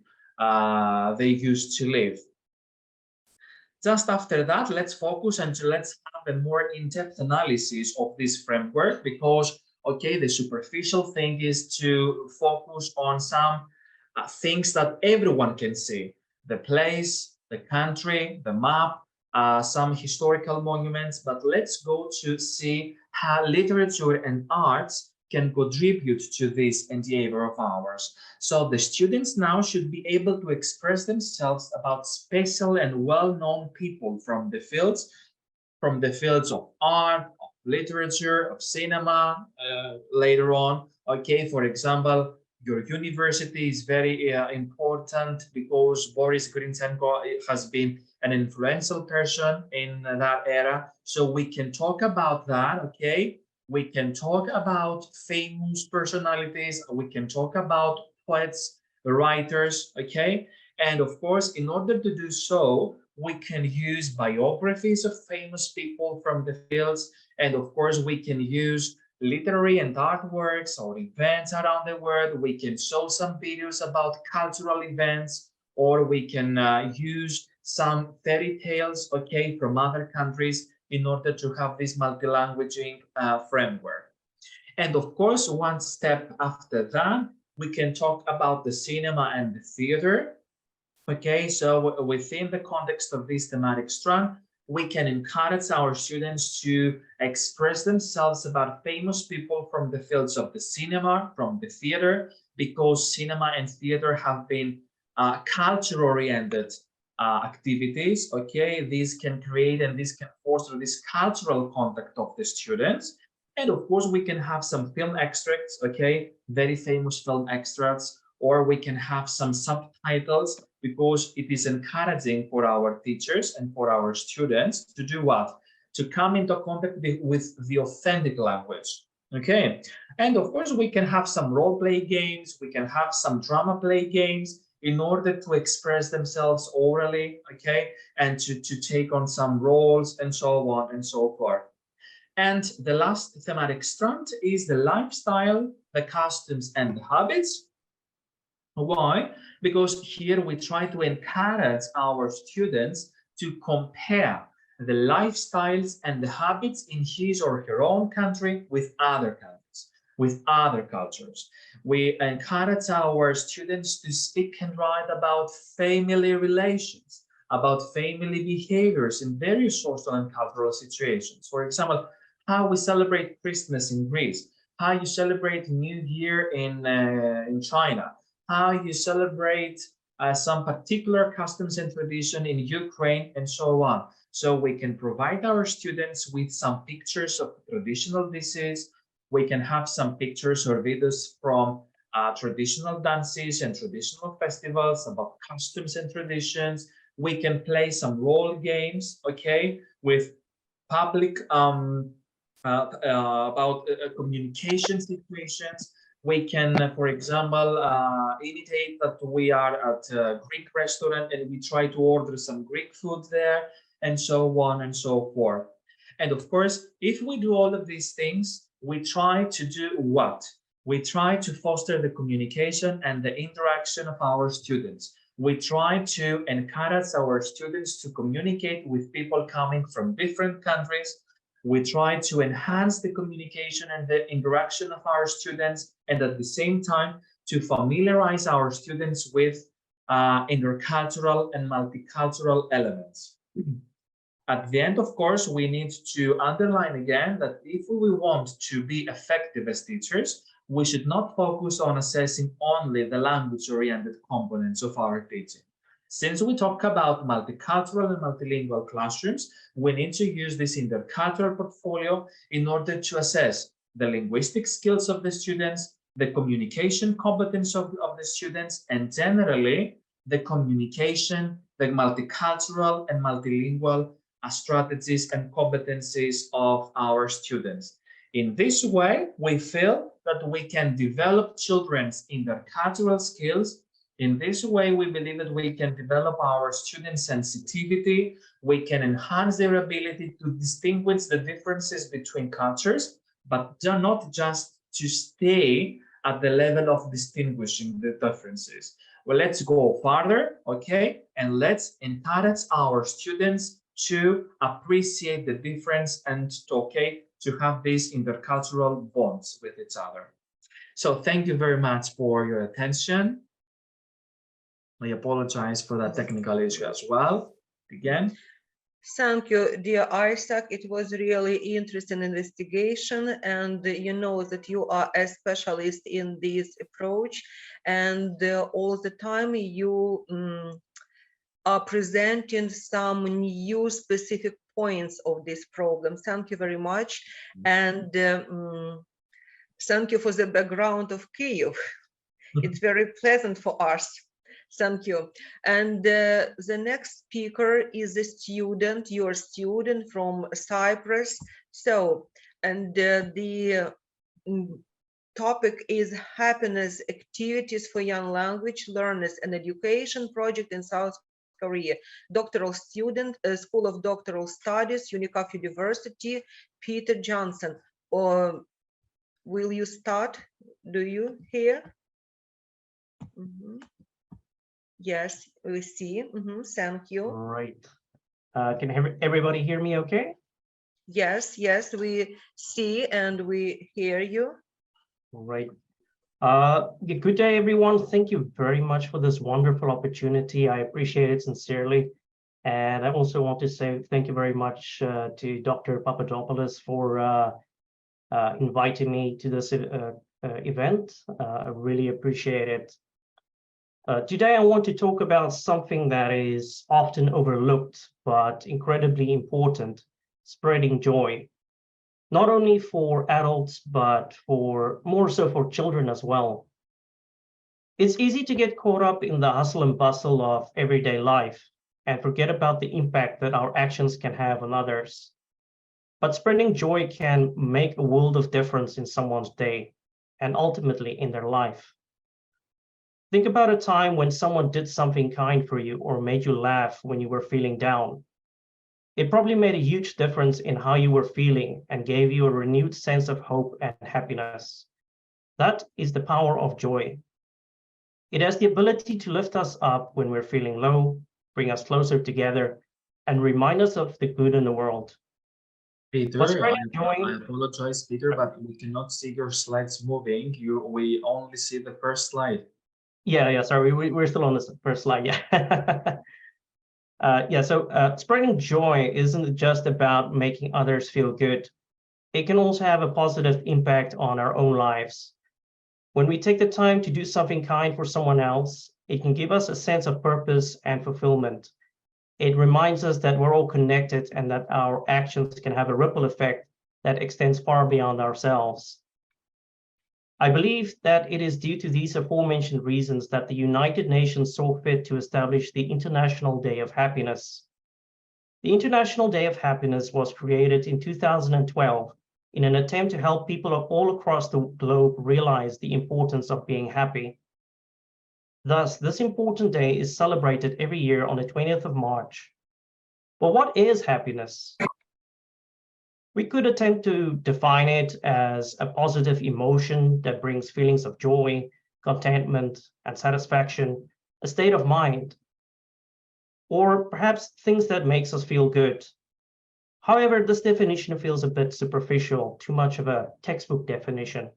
they used to live. Just after that, let's focus and let's have a more in-depth analysis of this framework, because Okay, the superficial thing is to focus on some things that everyone can see: the place, the country, the map, some historical monuments. But let's go to see how literature and arts can contribute to this endeavor of ours. So the students now should be able to express themselves about special and well-known people from the fields of art, of literature, of cinema, later on. Okay, for example, your university is very important because Boris Grinzenko has been an influential person in that era. So we can talk about that, okay? We can talk about famous personalities. We can talk about poets, writers, okay? And of course, in order to do so, we can use biographies of famous people from the fields. And of course, we can use literary and artworks or events around the world. We can show some videos about cultural events, or we can use some fairy tales, okay, from other countries in order to have this multilanguaging framework. And of course, one step after that, we can talk about the cinema and the theater. Okay, so within the context of this thematic strand, we can encourage our students to express themselves about famous people from the fields of the cinema, from the theater, because cinema and theater have been culture-oriented activities. Okay, these can create and this can foster this cultural contact of the students. And of course, we can have some film extracts, okay, very famous film extracts, or we can have some subtitles, because it is encouraging for our teachers and for our students to do what? To come into contact with the authentic language. Okay, and of course, we can have some role play games, we can have some drama play games in order to express themselves orally, okay, and to take on some roles and so on and so forth. And the last thematic strand is the lifestyle, the customs, and the habits. Why? Because here we try to encourage our students to compare the lifestyles and the habits in his or her own country with other countries, with other cultures. We encourage our students to speak and write about family relations, about family behaviors in various social and cultural situations. For example, how we celebrate Christmas in Greece, how you celebrate New Year in China, how you celebrate some particular customs and tradition in Ukraine, and so on. So we can provide our students with some pictures of traditional dishes. We can have some pictures or videos from traditional dances and traditional festivals about customs and traditions. We can play some role games, okay, with public about communication situations. We can, for example, imitate that we are at a Greek restaurant and we try to order some Greek food there, and so on and so forth. And of course, if we do all of these things, we try to do what? We try to foster the communication and the interaction of our students. We try to encourage our students to communicate with people coming from different countries. We try to enhance the communication and the interaction of our students, and at the same time to familiarize our students with intercultural and multicultural elements. At the end, of course, we need to underline again that if we want to be effective as teachers, we should not focus on assessing only the language-oriented components of our teaching. Since we talk about multicultural and multilingual classrooms, we need to use this intercultural portfolio in order to assess the linguistic skills of the students, the communication competence of the students, and generally the communication, the multicultural and multilingual strategies and competencies of our students. In this way, we feel that we can develop children's intercultural skills. In this way, we believe that we can develop our students' sensitivity. We can enhance their ability to distinguish the differences between cultures, but not just to stay at the level of distinguishing the differences. Well, let's go further, okay? And let's encourage our students to appreciate the difference and to have these intercultural bonds with each other. So thank you very much for your attention. I apologize for that technical issue as well. Again. Thank you, dear Isaac. It was really interesting investigation, and you know that you are a specialist in this approach, and all the time you are presenting some new specific points of this problem. Thank you very much, and thank you for the background of Kyiv. It's very pleasant for us. Thank you. And the next speaker is a student, your student from Cyprus. So, and the topic is happiness activities for young language learners and education project in South Korea. Doctoral student, School of Doctoral Studies, UNICAF University, Peter Johnson. Will you start? Do you hear? Yes, we see. Thank you. All right. Can everybody hear me okay? Yes, yes, we see and we hear you. All right. Good day, everyone. Thank you very much for this wonderful opportunity. I appreciate it sincerely. And I also want to say thank you very much to Dr. Papadopoulos for inviting me to this event. I really appreciate it. Today, I want to talk about something that is often overlooked, but incredibly important, spreading joy, not only for adults, but more so for children as well. It's easy to get caught up in the hustle and bustle of everyday life and forget about the impact that our actions can have on others. But spreading joy can make a world of difference in someone's day and ultimately in their life. Think about a time when someone did something kind for you or made you laugh when you were feeling down. It probably made a huge difference in how you were feeling and gave you a renewed sense of hope and happiness. That is the power of joy. It has the ability to lift us up when we're feeling low, bring us closer together, and remind us of the good in the world. Peter, I apologize, Peter, but we cannot see your slides moving. We only see the first slide. Yeah, sorry, we're still on this first slide, yeah. Spreading joy isn't just about making others feel good. It can also have a positive impact on our own lives. When we take the time to do something kind for someone else, it can give us a sense of purpose and fulfillment. It reminds us that we're all connected and that our actions can have a ripple effect that extends far beyond ourselves. I believe that it is due to these aforementioned reasons that the United Nations saw fit to establish the International Day of Happiness. The International Day of Happiness was created in 2012 in an attempt to help people all across the globe realize the importance of being happy. Thus, this important day is celebrated every year on the 20th of March. But what is happiness? We could attempt to define it as a positive emotion that brings feelings of joy, contentment, and satisfaction, a state of mind, or perhaps things that makes us feel good. However, this definition feels a bit superficial, too much of a textbook definition.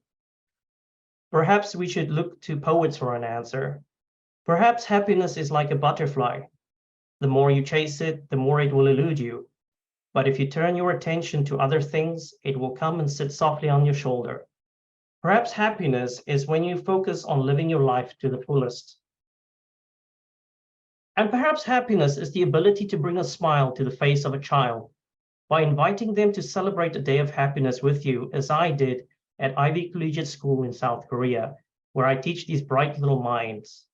Perhaps we should look to poets for an answer. Perhaps happiness is like a butterfly. The more you chase it, the more it will elude you. But if you turn your attention to other things, it will come and sit softly on your shoulder. Perhaps happiness is when you focus on living your life to the fullest. And perhaps happiness is the ability to bring a smile to the face of a child by inviting them to celebrate a day of happiness with you, as I did at Ivy Collegiate School in South Korea, where I teach these bright little minds.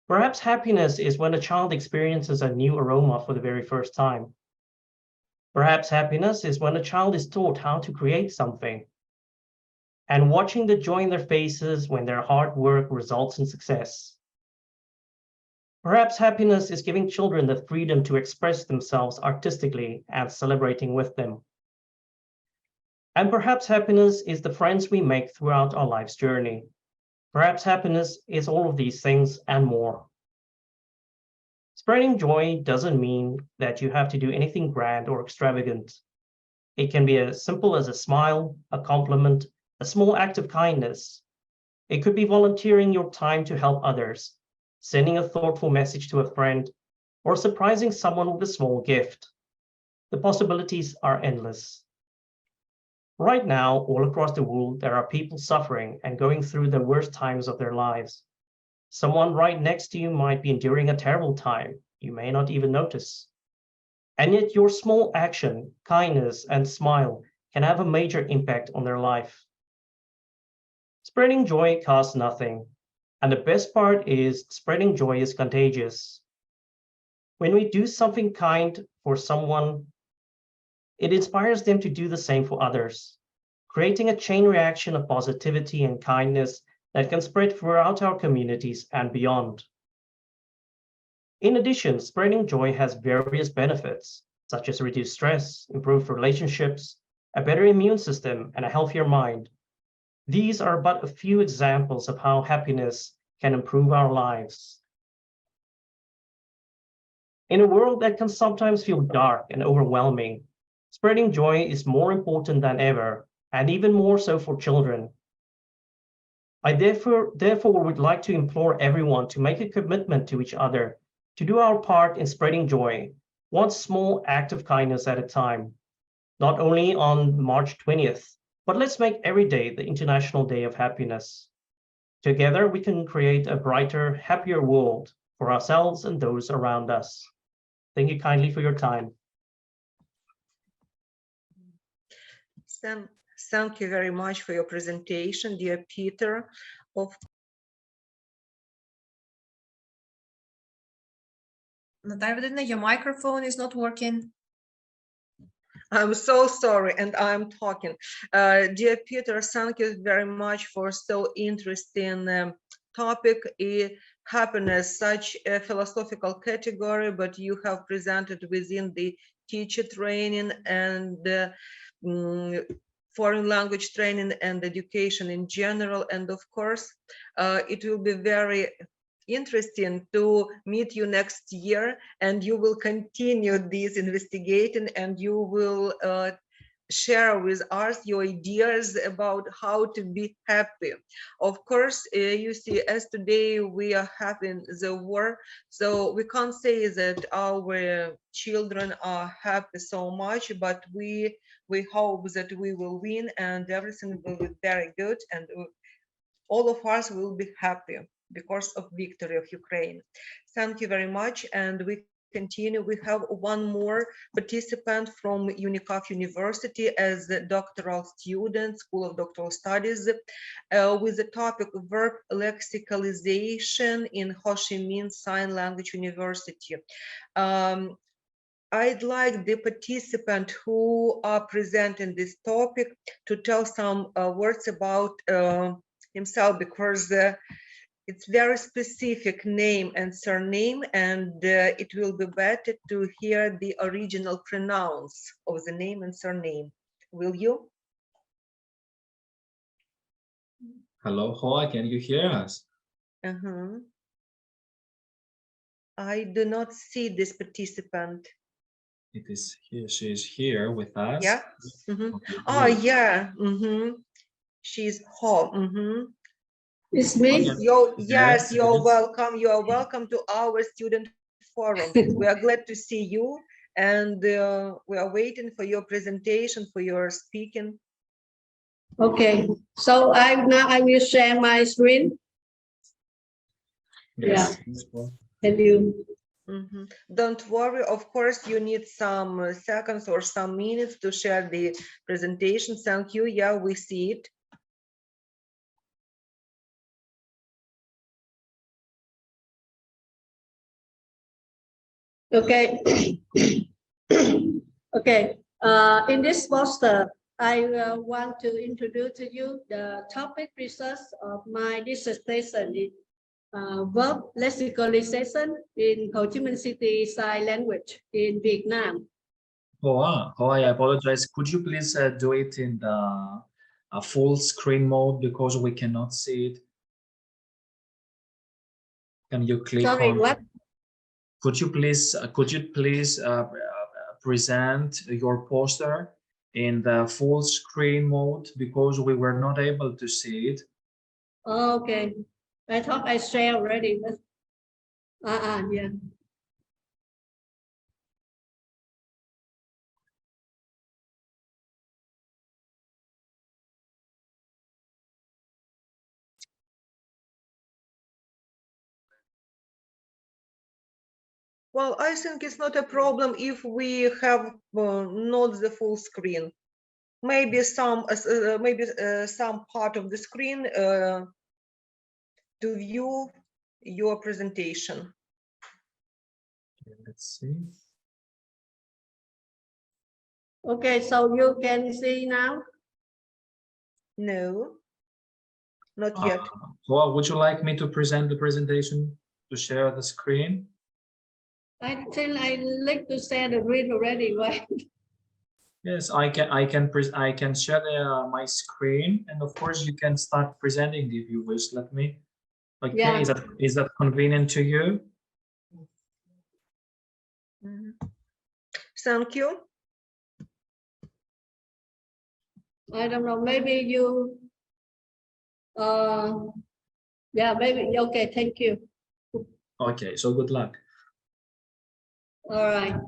Perhaps happiness is when a child experiences a new aroma for the very first time. Perhaps happiness is when a child is taught how to create something. And watching the joy in their faces when their hard work results in success. Perhaps happiness is giving children the freedom to express themselves artistically and celebrating with them. And perhaps happiness is the friends we make throughout our life's journey. Perhaps happiness is all of these things and more. Spreading joy doesn't mean that you have to do anything grand or extravagant. It can be as simple as a smile, a compliment, a small act of kindness. It could be volunteering your time to help others, sending a thoughtful message to a friend, or surprising someone with a small gift. The possibilities are endless. Right now, all across the world, there are people suffering and going through the worst times of their lives. Someone right next to you might be enduring a terrible time. You may not even notice. And yet your small action, kindness, and smile can have a major impact on their life. Spreading joy costs nothing. And the best part is spreading joy is contagious. When we do something kind for someone, it inspires them to do the same for others, creating a chain reaction of positivity and kindness that can spread throughout our communities and beyond. In addition, spreading joy has various benefits, such as reduced stress, improved relationships, a better immune system, and a healthier mind. These are but a few examples of how happiness can improve our lives. In a world that can sometimes feel dark and overwhelming, spreading joy is more important than ever, and even more so for children. I therefore would like to implore everyone to make a commitment to each other, to do our part in spreading joy, one small act of kindness at a time, not only on March 20th, but let's make every day the International Day of Happiness. Together, we can create a brighter, happier world for ourselves and those around us. Thank you kindly for your time. Thank you very much for your presentation, dear Peter. Natalia Valentina, your microphone is not working. I'm so sorry, and I'm talking. Dear Peter, thank you very much for so interesting topic. Happiness, such a philosophical category, but you have presented within the teacher training and foreign language training and education in general. And of course, it will be very interesting to meet you next year, and you will continue this investigating, and you will share with us your ideas about how to be happy. Of course, you see, as today we are having the war, so we can't say that our children are happy so much, but we hope that we will win and everything will be very good, and all of us will be happy because of victory of Ukraine. Thank you very much, and we continue. We have one more participant from UNICAF University as a doctoral student, School of Doctoral Studies, with the topic verb lexicalization in Ho Chi Minh Sign Language University. I'd like the participant who are presenting this topic to tell some words about himself, because it's very specific name and surname, and it will be better to hear the original pronounce of the name and surname. Will you? Hello, Hoa, can you hear us? I do not see this participant. It is here. She is here with us. Yeah. Okay, Oh, great. yeah. She's Ho. It's me. Yes, you're welcome. You are welcome to our student forum. We are glad to see you, and we are waiting for your presentation, for your speaking. Okay, so now I will share my screen. Yes. Can you? Don't worry. Of course, you need some seconds or some minutes to share the presentation. Thank you. Yeah, we see it. Okay. Okay. In this poster, I want to introduce to you the topic research of my dissertation in verb lexicalization in Ho Chi Minh City Sign Language in Vietnam. Hoa, I apologize. Could you please do it in the full screen mode, because we cannot see it? Can you click Sorry, on? what? could you please present your poster in the full screen mode, because we were not able to see it. Okay, I thought I shared already. But, yeah. Well, I think it's not a problem if we have not the full screen. Maybe some part of the screen to view your presentation. Let's see. Okay, so you can see now? No, not yet. Well, would you like me to present the presentation, to share the screen? I think I like to share the screen already, right? Yes, I can share my screen, and of course you can start presenting if you wish. Let me. Okay, Yeah. is that convenient to you? Thank you. I don't know, maybe you, yeah, maybe, okay, thank you. Okay, so good luck. All right.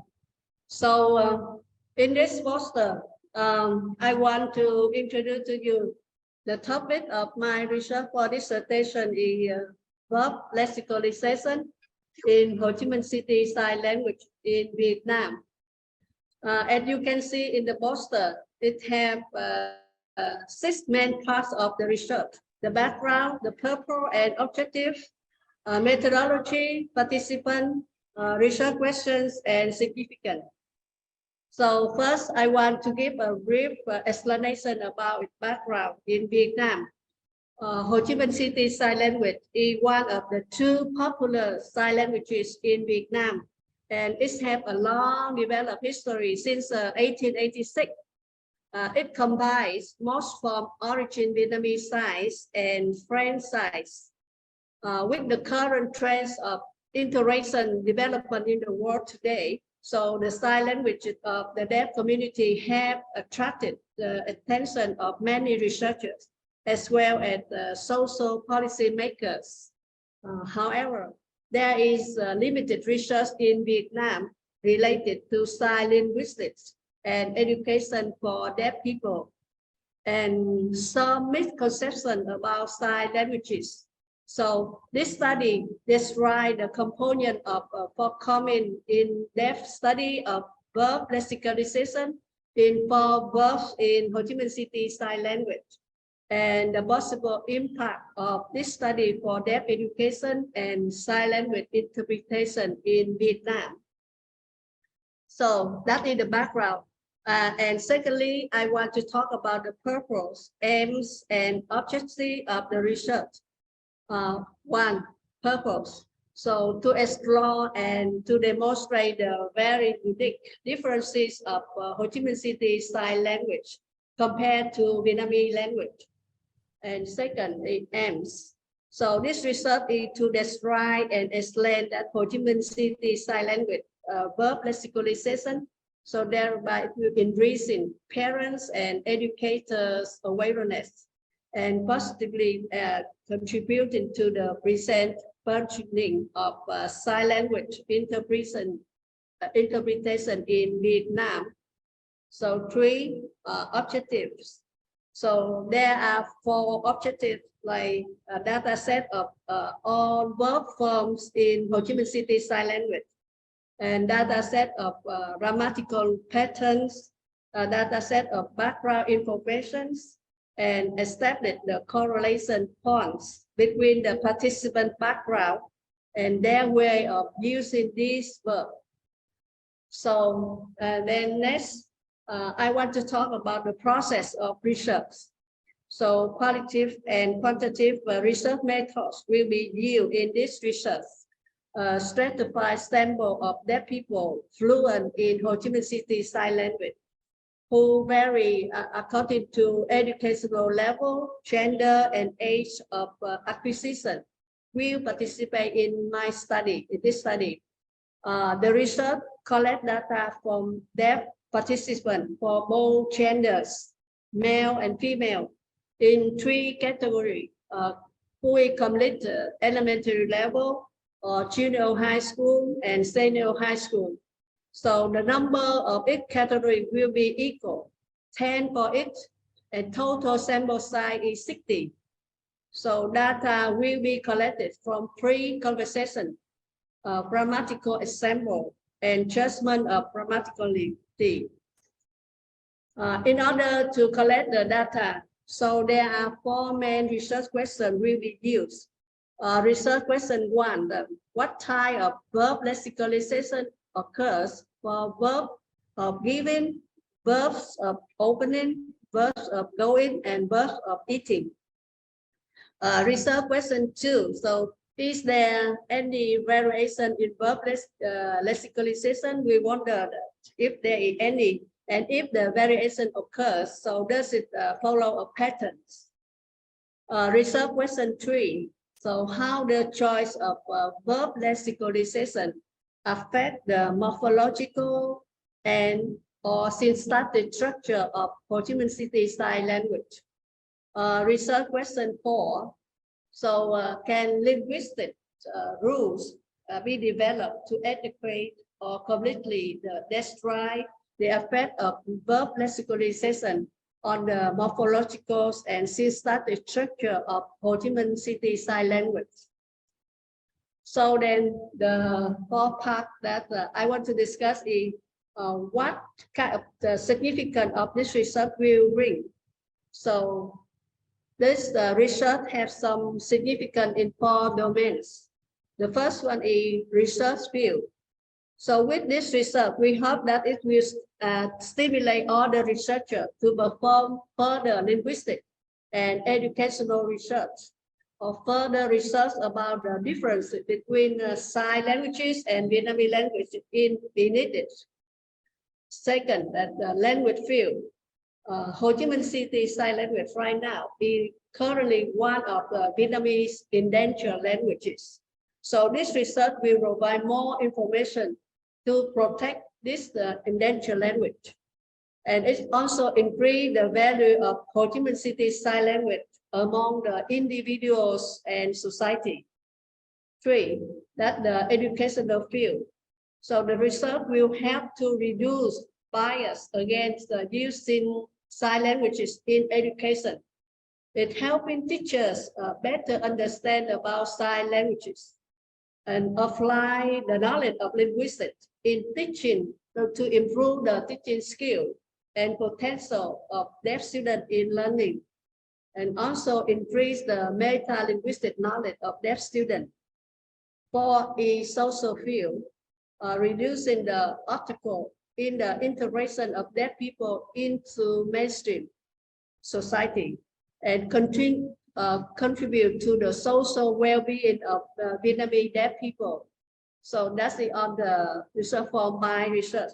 So in this poster, I want to introduce to you the topic of my research for dissertation is verb lexicalization in Ho Chi Minh City Sign Language in Vietnam. As you can see in the poster, it have 6 main parts of the research: the background, the purpose and objective, methodology, participant, research questions, and significance. So first, I want to give a brief explanation about its background in Vietnam. Ho Chi Minh City Sign Language is one of the 2 popular sign languages in Vietnam, and it has a long developed history since 1886. It combines most from origin Vietnamese signs and French signs. With the current trends of interaction development in the world today, so the sign languages of the deaf community have attracted the attention of many researchers as well as social policy makers. However, there is limited research in Vietnam related to sign linguistics and education for deaf people, and some misconceptions about sign languages. So this study describes the component of forthcoming in-depth study of verb lexicalization in 4 verbs in Ho Chi Minh City Sign Language, and the possible impact of this study for deaf education and sign language interpretation in Vietnam. So that is the background. And secondly, I want to talk about the purpose, aims, and objectives of the research. 1, purpose. So to explore and to demonstrate the very unique differences of Ho Chi Minh City Sign Language compared to Vietnamese language. And second, it aims. So this research is to describe and explain that Ho Chi Minh City Sign Language verb lexicalization, so thereby it will increase in parents and educators' awareness and positively contributing to the present functioning of sign language interpretation in Vietnam. So 3 objectives. So there are 4 objectives, like a data set of all verb forms in Ho Chi Minh City Sign Language, and data set of grammatical patterns, a data set of background information, and establish the correlation points between the participant background and their way of using these verbs. So then next, I want to talk about the process of research. So qualitative and quantitative research methods will be used in this research. Stratified sample of deaf people fluent in Ho Chi Minh City Sign Language, who vary according to educational level, gender, and age of acquisition, will participate in my study, in this study. The research collect data from deaf participants for both genders, male and female, in 3 categories: who complete elementary level, or junior high school, and senior high school. So the number of each category will be equal, 10 for each, and total sample size is 60. So data will be collected from 3 conversations, grammatical example, and judgment of grammaticality. In order to collect the data, so there are 4 main research questions will be used. Research question 1, what type of verb lexicalization occurs for verbs of giving, verbs of opening, verbs of going, and verbs of eating. Research question 2, so is there any variation in verb lexicalization? We wonder if there is any, and if the variation occurs, so does it follow a pattern? Research question 3, so how the choice of verb lexicalization affect the morphological and or syntactic structure of Ho Chi Minh City Sign Language. Research question 4, so can linguistic rules be developed to educate or completely describe the effect of verb lexicalization on the morphological and syntactic structure of Ho Chi Minh City Sign Language? So then the 4th part that I want to discuss is what kind of the significance of this research will bring. So this research has some significance in 4 domains. The first one is research field. So with this research, we hope that it will stimulate all the researchers to perform further linguistic and educational research, or further research about the difference between sign languages and Vietnamese language in needed. Second, that the language field. Ho Chi Minh City Sign Language right now is currently one of the Vietnamese endangered languages. So this research will provide more information to protect this endangered language. And it also increase the value of Ho Chi Minh City Sign Language among the individuals and society. 3, that the educational field. So the research will help to reduce bias against using sign languages in education. It helping teachers better understand about sign languages and apply the knowledge of linguistics in teaching to improve the teaching skill and potential of deaf students in learning, and also increase the meta-linguistic knowledge of deaf students. 4 is social field, reducing the obstacle in the integration of deaf people into mainstream society and contribute to the social well-being of the Vietnamese deaf people. So that's the on the research for my research.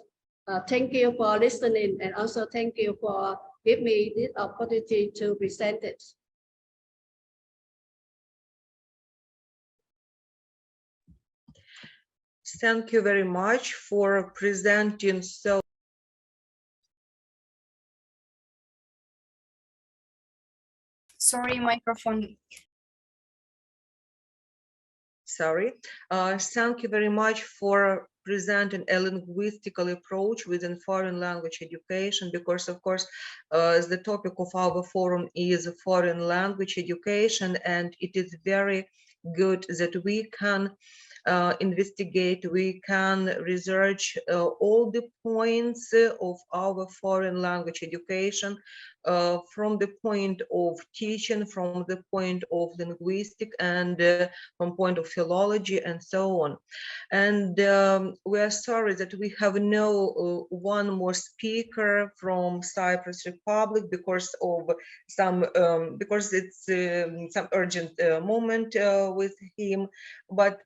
Thank you for listening, and also thank you for giving me this opportunity to present it. Thank you very much for presenting so. Sorry, microphone. Sorry. Thank you very much for presenting a linguistical approach within foreign language education, because of course the topic of our forum is foreign language education, and it is very good that we can investigate, we can research all the points of our foreign language education from the point of teaching, from the point of linguistic, and from point of philology, and so on. And we are sorry that we have no one more speaker from Cyprus Republic because of some because it's some urgent moment with him, but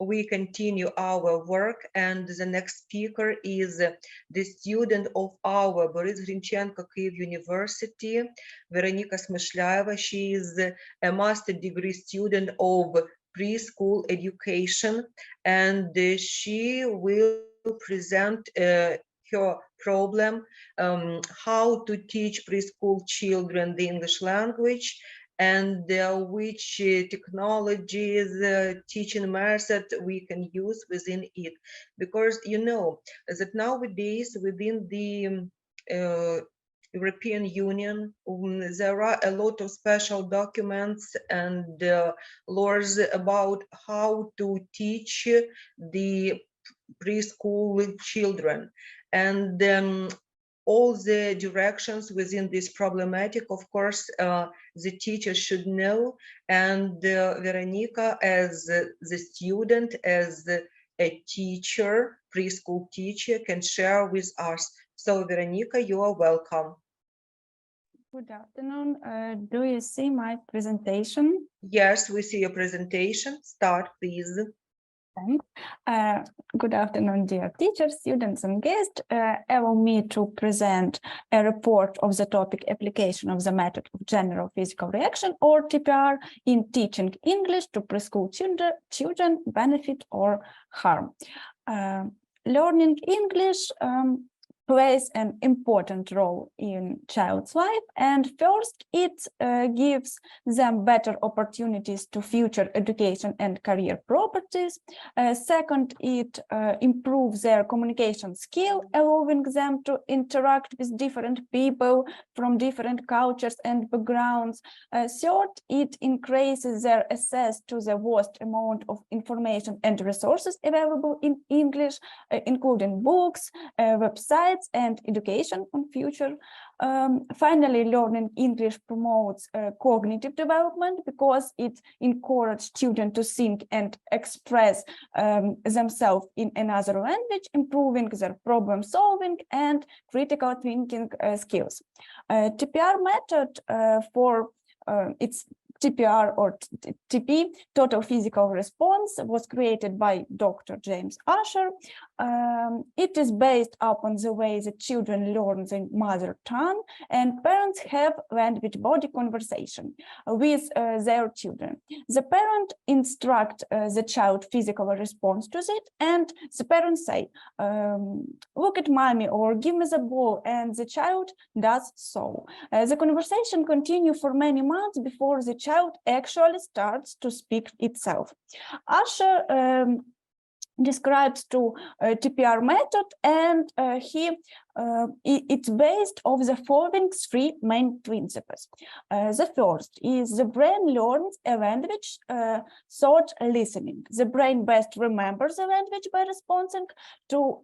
we continue our work, and the next speaker is the student of our Boris Grinčenko Kyiv University, Veronika Smyshlyeva. She is a master degree student of preschool education, and she will present her problem, how to teach preschool children the English language, and which technologies, teaching method we can use within it. Because you know that nowadays within the European Union, there are a lot of special documents and laws about how to teach the preschool children. And all the directions within this problematic, of course, the teacher should know. And Veronica, as the student, as a teacher, preschool teacher, can share with us. So, Veronica, you are welcome. Good afternoon. Do you see my presentation? Yes, we see your presentation. Start, please. Thanks. Good afternoon, dear teachers, students, and guests. Allow me to present a report of the topic application of the method of general physical reaction, or TPR, in teaching English to preschool children, benefit or harm. Learning English plays an important role in child's life, and first it gives them better opportunities to future education and career properties. Second, it improves their communication skill, allowing them to interact with different people from different cultures and backgrounds. Third, it increases their access to the vast amount of information and resources available in English, including books, websites, and education on future. Finally, learning English promotes cognitive development because it encourages children to think and express themselves in another language, improving their problem solving and critical thinking skills. TPR method for its TPR or TP, total physical response, was created by Dr. James Usher. It is based upon the way that children learn their mother tongue, and parents have language-body conversation with their children. The parent instructs the child physical response to it, and the parents say, look at mommy, or give me the ball, and the child does so. The conversation continues for many months before the child actually starts to speak itself. Usher describes to TPR method, and it's based on the following three main principles. The first is the brain learns a language thought listening. The brain best remembers the language by responding to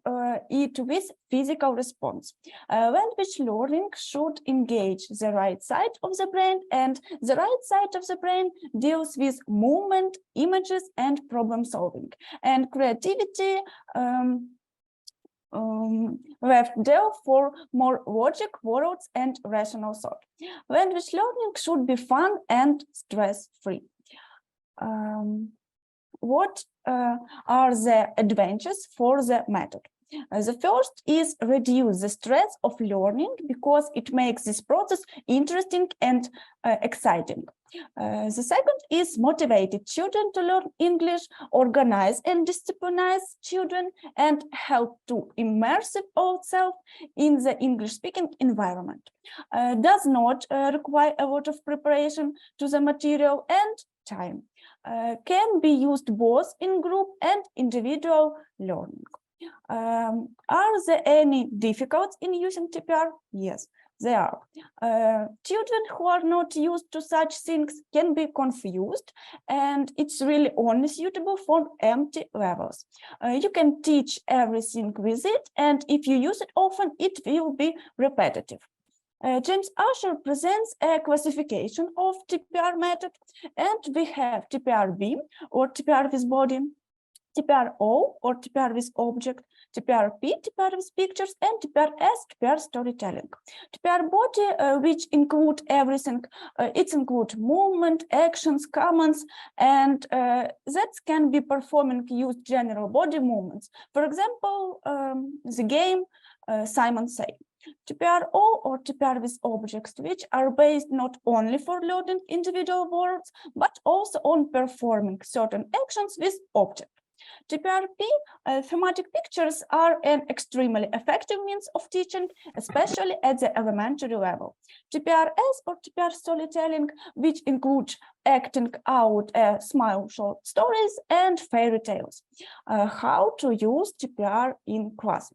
it with physical response. Language learning should engage the right side of the brain, and the right side of the brain deals with movement, images, and problem solving. And creativity left there for more logic, words, and rational thought. Language learning should be fun and stress-free. What are the advantages for the method? The first is reduce the stress of learning because it makes this process interesting and exciting. The second is motivated children to learn English, organize and discipline children, and help to immerse ourselves in the English-speaking environment. Does not require a lot of preparation to the material and time. Can be used both in group and individual learning. Are there any difficulties in using TPR? Yes, there are. Children who are not used to such things can be confused, and it's really only suitable for empty levels. You can teach everything with it, and if you use it often, it will be repetitive. James Usher presents a classification of TPR method, and we have TPR-B, or TPR with body, TPR-O, or TPR with object, TPR-P, TPR with pictures, and TPR-S, TPR storytelling. TPR body, which include everything, it includes movement, actions, commands, and that can be performing used general body movements. For example, the game Simon Say. TPRO or TPR with objects, which are based not only for loading individual words, but also on performing certain actions with objects. TPRP, thematic pictures are an extremely effective means of teaching, especially at the elementary level. TPRS or TPR storytelling, which includes acting out small short stories and fairy tales. How to use TPR in class.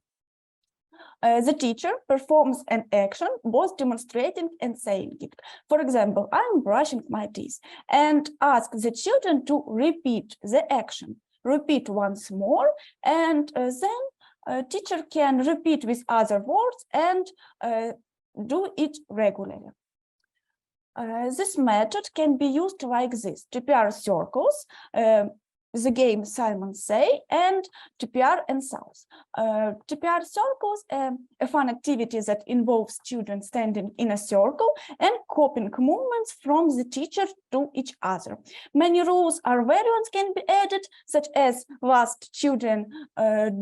The teacher performs an action, both demonstrating and saying it. For example, I'm brushing my teeth, and ask the children to repeat the action. Repeat once more, and then teacher can repeat with other words and do it regularly. This method can be used like this: TPR circles, the game Simon Say, and TPR and South. TPR circles, a fun activity that involves children standing in a circle and copying movements from the teacher to each other. Many rules or variants can be added, such as last children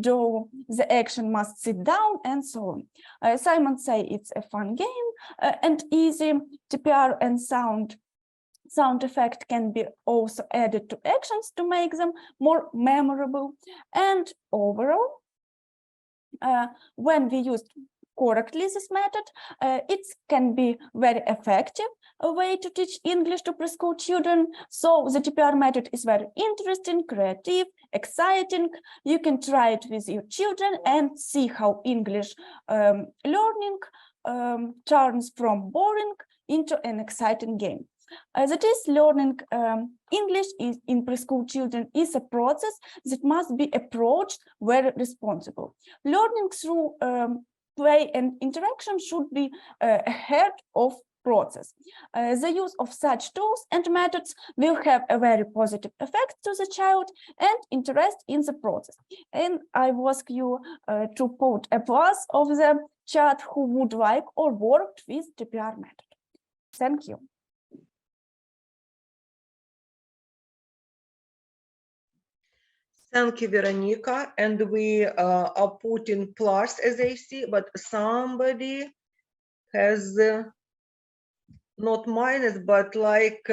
do the action must sit down, and so on. Simon Say it's a fun game and easy. TPR and sound effect can be also added to actions to make them more memorable. And overall, when we use correctly this method, it can be very effective way to teach English to preschool children. So the TPR method is very interesting, creative, exciting. You can try it with your children and see how English learning turns from boring into an exciting game. That is, learning English in preschool children is a process that must be approached very responsible. Learning through play and interaction should be ahead of process. The use of such tools and methods will have a very positive effect to the child and interest in the process. And I ask you to put a plus of the chat who would like or worked with TPR method. Thank you. Thank you, Veronica. And we are putting plus as I see, but somebody has not minus, but like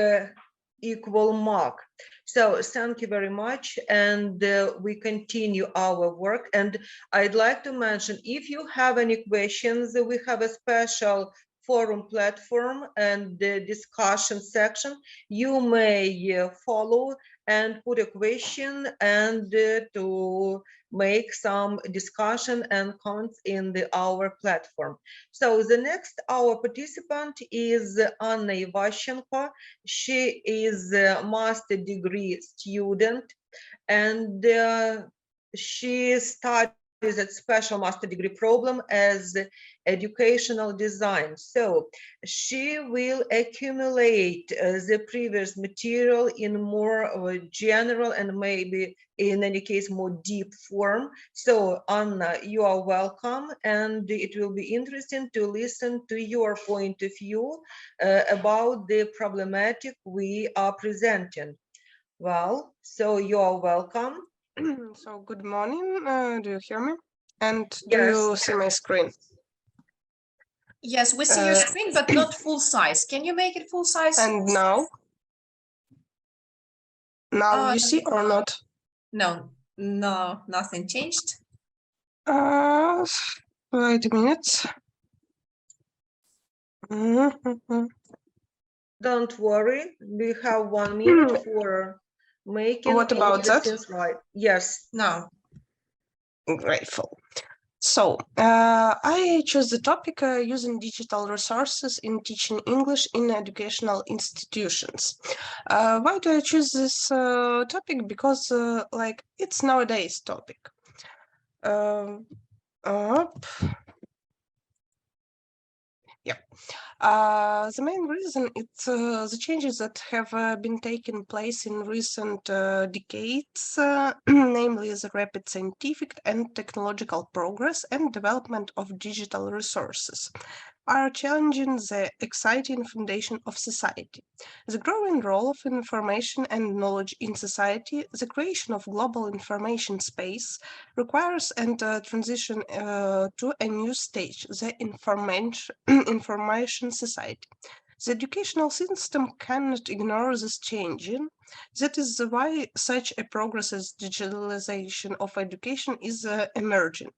equal mark. So thank you very much. And we continue our work. And I'd like to mention, if you have any questions, we have a special forum platform and the discussion section. You may follow and put a question and to make some discussion and comments in our platform. So the next, our participant is Anna Ivashchenko. She is a master degree student, and she studies a special master degree program as educational design. So she will accumulate the previous material in more general and maybe in any case more deep form. So Anna, you are welcome, and it will be interesting to listen to your point of view about the problematic we are presenting. Well, so you are welcome. So good morning, do you hear me? And do Yes. you see my screen? Yes, we see your screen, but not full size. Can you make it full size? And now? Now you see or not? No, nothing changed. Wait a minute. Don't worry, we have 1 minute for making What about that? slide. Yes. No. Grateful. So I chose the topic using digital resources in teaching English in educational institutions. Why do I choose this topic? Because like it's nowadays topic. The main reason it's the changes that have been taking place in recent decades, namely the rapid scientific and technological progress and development of digital resources. are challenging the exciting foundation of society. The growing role of information and knowledge in society, the creation of global information space, requires a transition to a new stage, the information society. The educational system cannot ignore this changing. That is why such a progress as digitalization of education is emerging.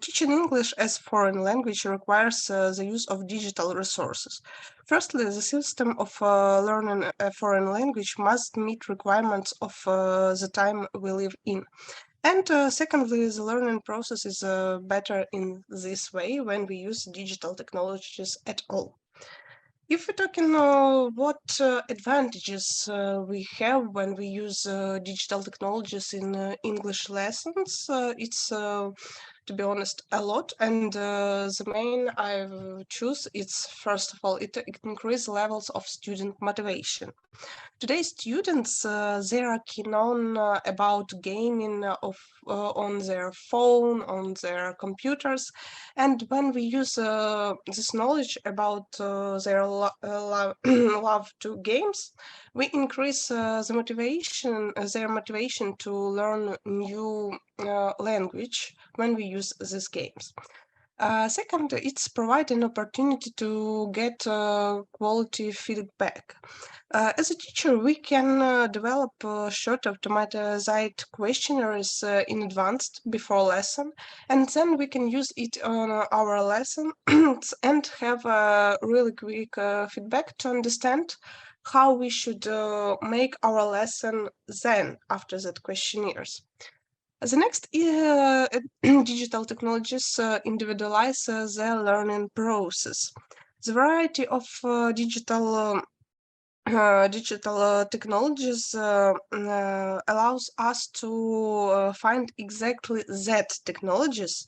Teaching English as foreign language requires the use of digital resources. Firstly, the system of learning a foreign language must meet requirements of the time we live in. And secondly, the learning process is better in this way when we use digital technologies at all. If we're talking what advantages we have when we use digital technologies in English lessons, it's to be honest, a lot. And the main I choose is, first of all, it increases levels of student motivation. Today's students, they are keen on about gaming on their phone, on their computers. And when we use this knowledge about their love to games, we increase their motivation to learn new language when we use these games. Second, it's provide an opportunity to get quality feedback. As a teacher, we can develop short automated questionnaires in advance before lesson, and then we can use it on our lesson and have a really quick feedback to understand how we should make our lesson then after that questionnaires. The next digital technologies individualize the learning process. The variety of digital technologies allows us to find exactly that technologies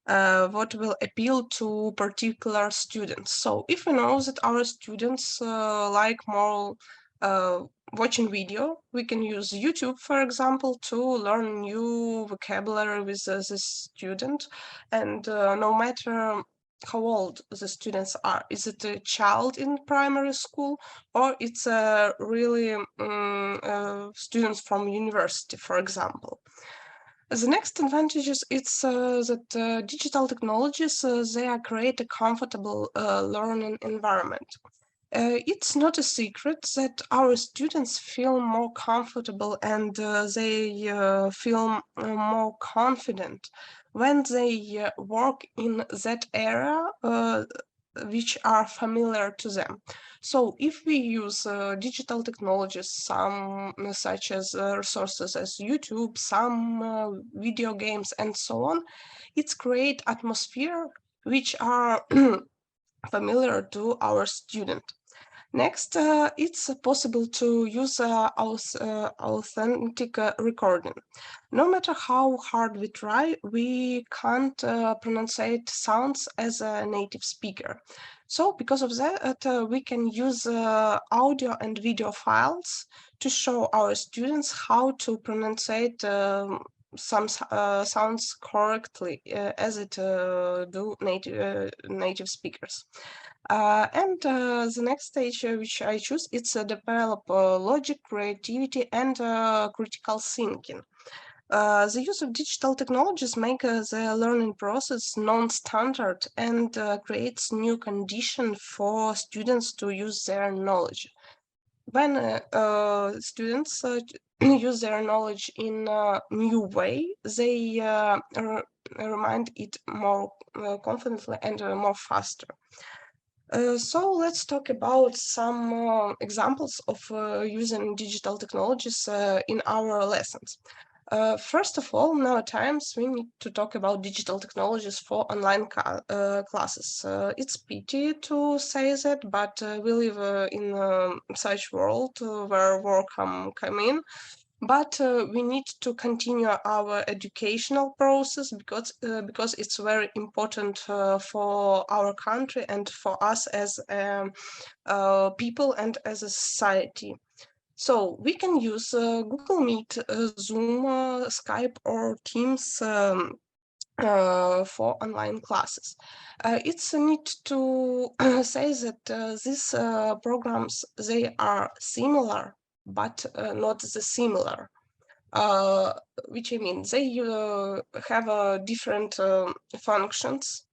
what will appeal to particular students. So if we know that our students like more watching video, we can use YouTube, for example, to learn new vocabulary with the student. And no matter how old the students are, is it a child in primary school or it's really students from university, for example. The next advantage is that digital technologies, they create a comfortable learning environment. It's not a secret that our students feel more comfortable and they feel more confident when they work in that area which are familiar to them. So if we use digital technologies, some such as resources as YouTube, some video games and so on, it's create atmosphere which are familiar to our student. Next, it's possible to use authentic recording. No matter how hard we try, we can't pronunciate sounds as a native speaker. So because of that, we can use audio and video files to show our students how to pronunciate some sounds correctly as it do native speakers. And the next stage which I choose, it's develop logic, creativity, and critical thinking. The use of digital technologies make the learning process non-standard and creates new conditions for students to use their knowledge. When students use their knowledge in a new way, they remind it more confidently and more faster. So let's talk about some examples of using digital technologies in our lessons. First of all, nowadays we need to talk about digital technologies for online classes. It's pity to say that, but we live in such world where work come in. But we need to continue our educational process because it's very important for our country and for us as people and as a society. So we can use Google Meet, Zoom, Skype, or Teams for online classes. It's need to say that these programs, they are similar, but not the similar. Which I mean, they have different functions,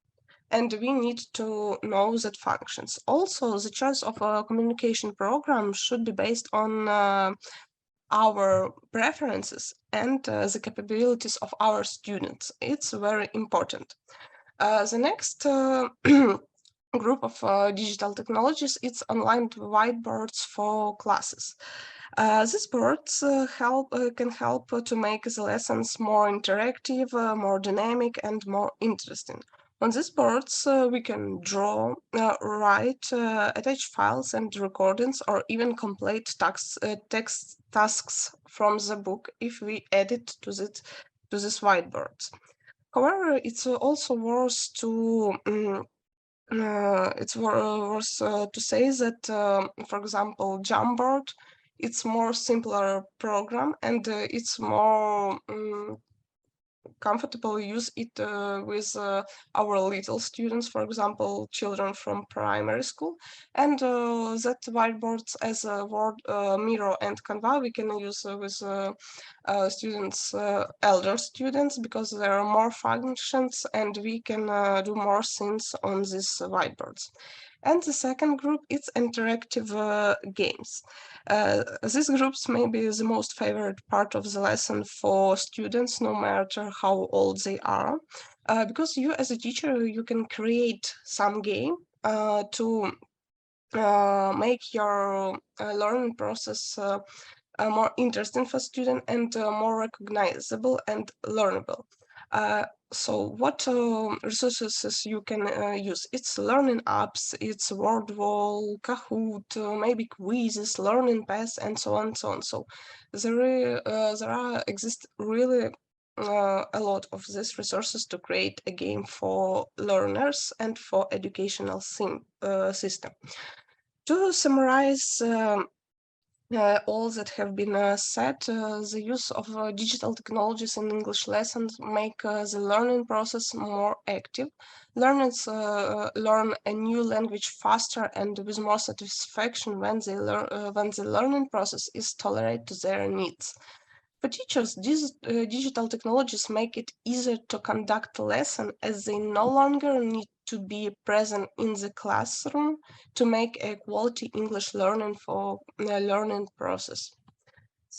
and we need to know that functions. Also, the choice of a communication program should be based on our preferences and the capabilities of our students. It's very important. The next group of digital technologies, it's online whiteboards for classes. These boards can help to make the lessons more interactive, more dynamic, and more interesting. On these boards, we can draw, write, attach files and recordings, or even complete text tasks from the book if we add it to this whiteboards. However, it's also worth to to say that, for example, Jamboard, it's more simpler program, and it's more comfortable use it with our little students, for example, children from primary school. And that whiteboards as a word Miro and Canva we can use with students, elder students, because there are more functions and we can do more things on these whiteboards. And the second group, it's interactive games. These groups may be the most favorite part of the lesson for students, no matter how old they are, because you as a teacher, you can create some game to make your learning process more interesting for students and more recognizable and learnable. So what resources you can use? It's learning apps, it's Wordwall, Kahoot, maybe quizzes, learning paths, and so on and so on. So there exist really a lot of these resources to create a game for learners and for educational system. To summarize all that have been said, the use of digital technologies in English lessons make the learning process more active. Learners learn a new language faster and with more satisfaction when the learning process is tailored to their needs. For teachers, these digital technologies make it easier to conduct a lesson, as they no longer need to be present in the classroom to make a quality English learning process.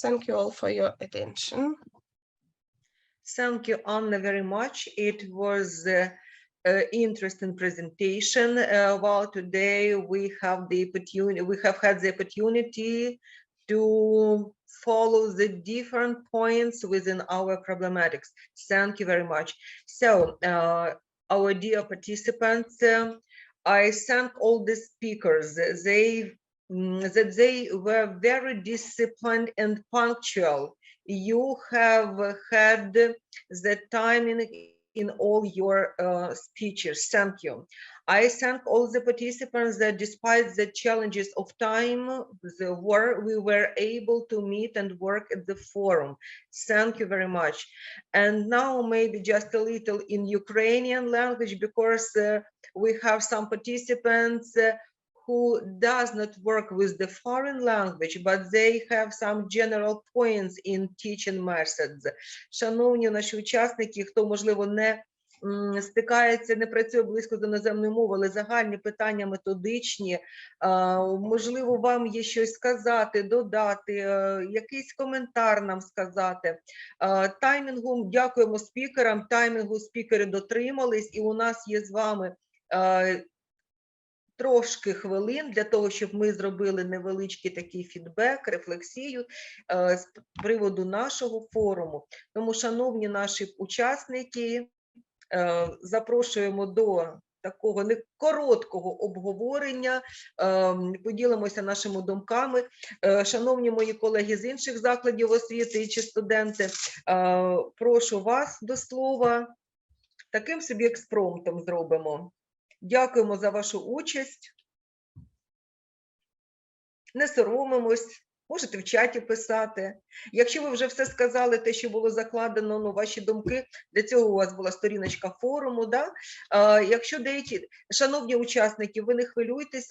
Thank you all for your attention. Thank you, Anna, very much. It was an interesting presentation. Well, today we have had the opportunity to follow the different points within our problematics. Thank you very much. So, our dear participants, I thank all the speakers. They were very disciplined and punctual. You have had the time in all your speeches. Thank you. I thank all the participants that despite the challenges of time, we were able to meet and work at the forum. Thank you very much. And now maybe just a little in Ukrainian language, because we have some participants who does not work with the foreign language, but they have some general points in teaching methods. Шановні наші учасники, хто, можливо, не стикається, не працює близько до іноземної мови, але загальні питання методичні, можливо, вам є щось сказати, додати, якийсь коментар нам сказати. Таймінгу, дякуємо спікерам, таймінгу спікери дотримались, і у нас є з вами трошки хвилин для того, щоб ми зробили невеличкий такий фідбек, рефлексію з приводу нашого форуму. Тому, шановні наші учасники, запрошуємо до такого короткого обговорення, поділимося нашими думками. Шановні мої колеги з інших закладів освіти чи студенти, прошу вас до слова. Таким собі експромтом зробимо. Дякуємо за вашу участь. Не соромимось. Можете в чаті писати. Якщо ви вже все сказали, те, що було закладено, ну, ваші думки, для цього у вас була сторіночка форуму. Да? Якщо деякі, шановні учасники, ви не хвилюйтесь,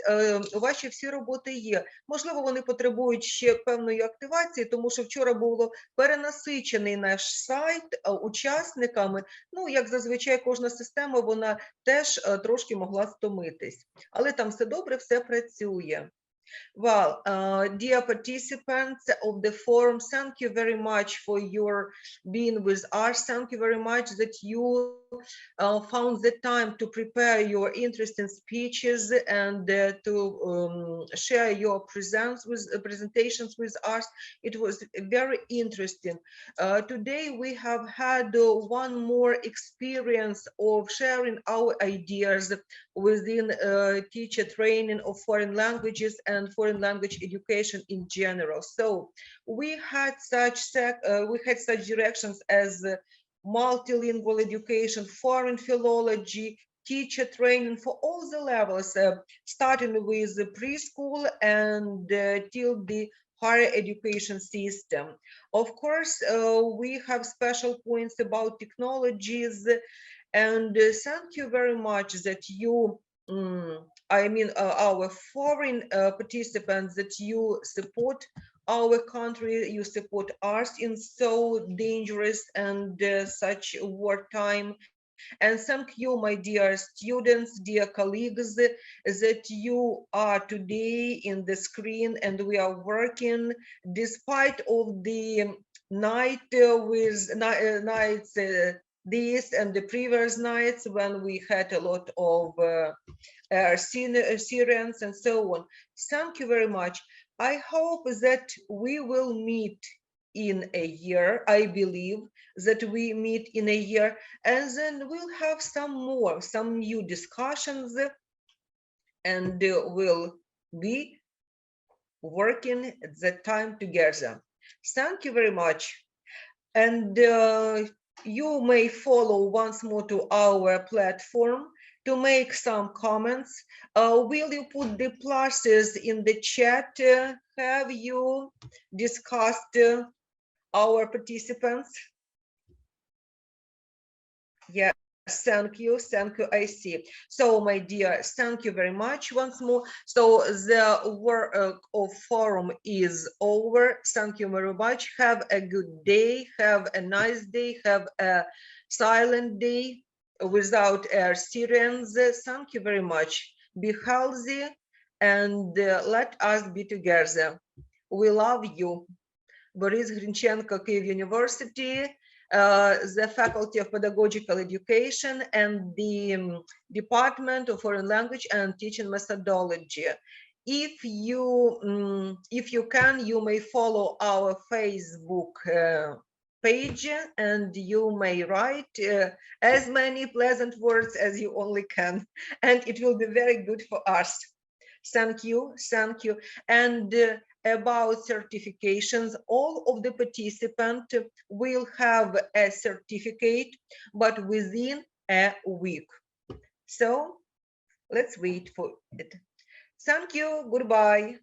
ваші всі роботи є. Можливо, вони потребують ще певної активації, тому що вчора було перенасичений наш сайт учасниками. Ну, як зазвичай, кожна система, вона теж трошки могла стомитись. Але там все добре, все працює. Well, dear participants of the forum, thank you very much for your being with us. Thank you very much that you found the time to prepare your interesting speeches and to share your presentations with us. It was very interesting. Today we have had one more experience of sharing our ideas within teacher training of foreign languages and foreign language education in general. So we had such directions as multilingual education, foreign philology, teacher training for all the levels, starting with the preschool and till the higher education system. Of course, we have special points about technologies, and thank you very much that you our foreign participants, that you support our country, you support us in so dangerous and such wartime. And thank you, my dear students, dear colleagues, that you are today in the screen and we are working despite of the nights this and the previous nights when we had a lot of sirens and so on. Thank you very much. I hope that we will meet in a year. I believe that we meet in a year, and then we'll have some new discussions, and we'll be working at that time together. Thank you very much. And you may follow once more to our platform to make some comments. Will you put the pluses in the chat? Have you discussed our participants? Yes, thank you, I see. So, my dear, thank you very much once more. So the work of forum is over. Thank you very much. Have a good day, have a nice day, have a silent day without air sirens. Thank you very much. Be healthy and let us be together. We love you. Boris Grinchenko, Kyiv University, the Faculty of Pedagogical Education and the Department of Foreign Language and Teaching Methodology. If you can, you may follow our Facebook page and you may write as many pleasant words as you only can, and it will be very good for us. Thank you. And about certifications, all of the participants will have a certificate, but within a week. So let's wait for it. Thank you. Goodbye.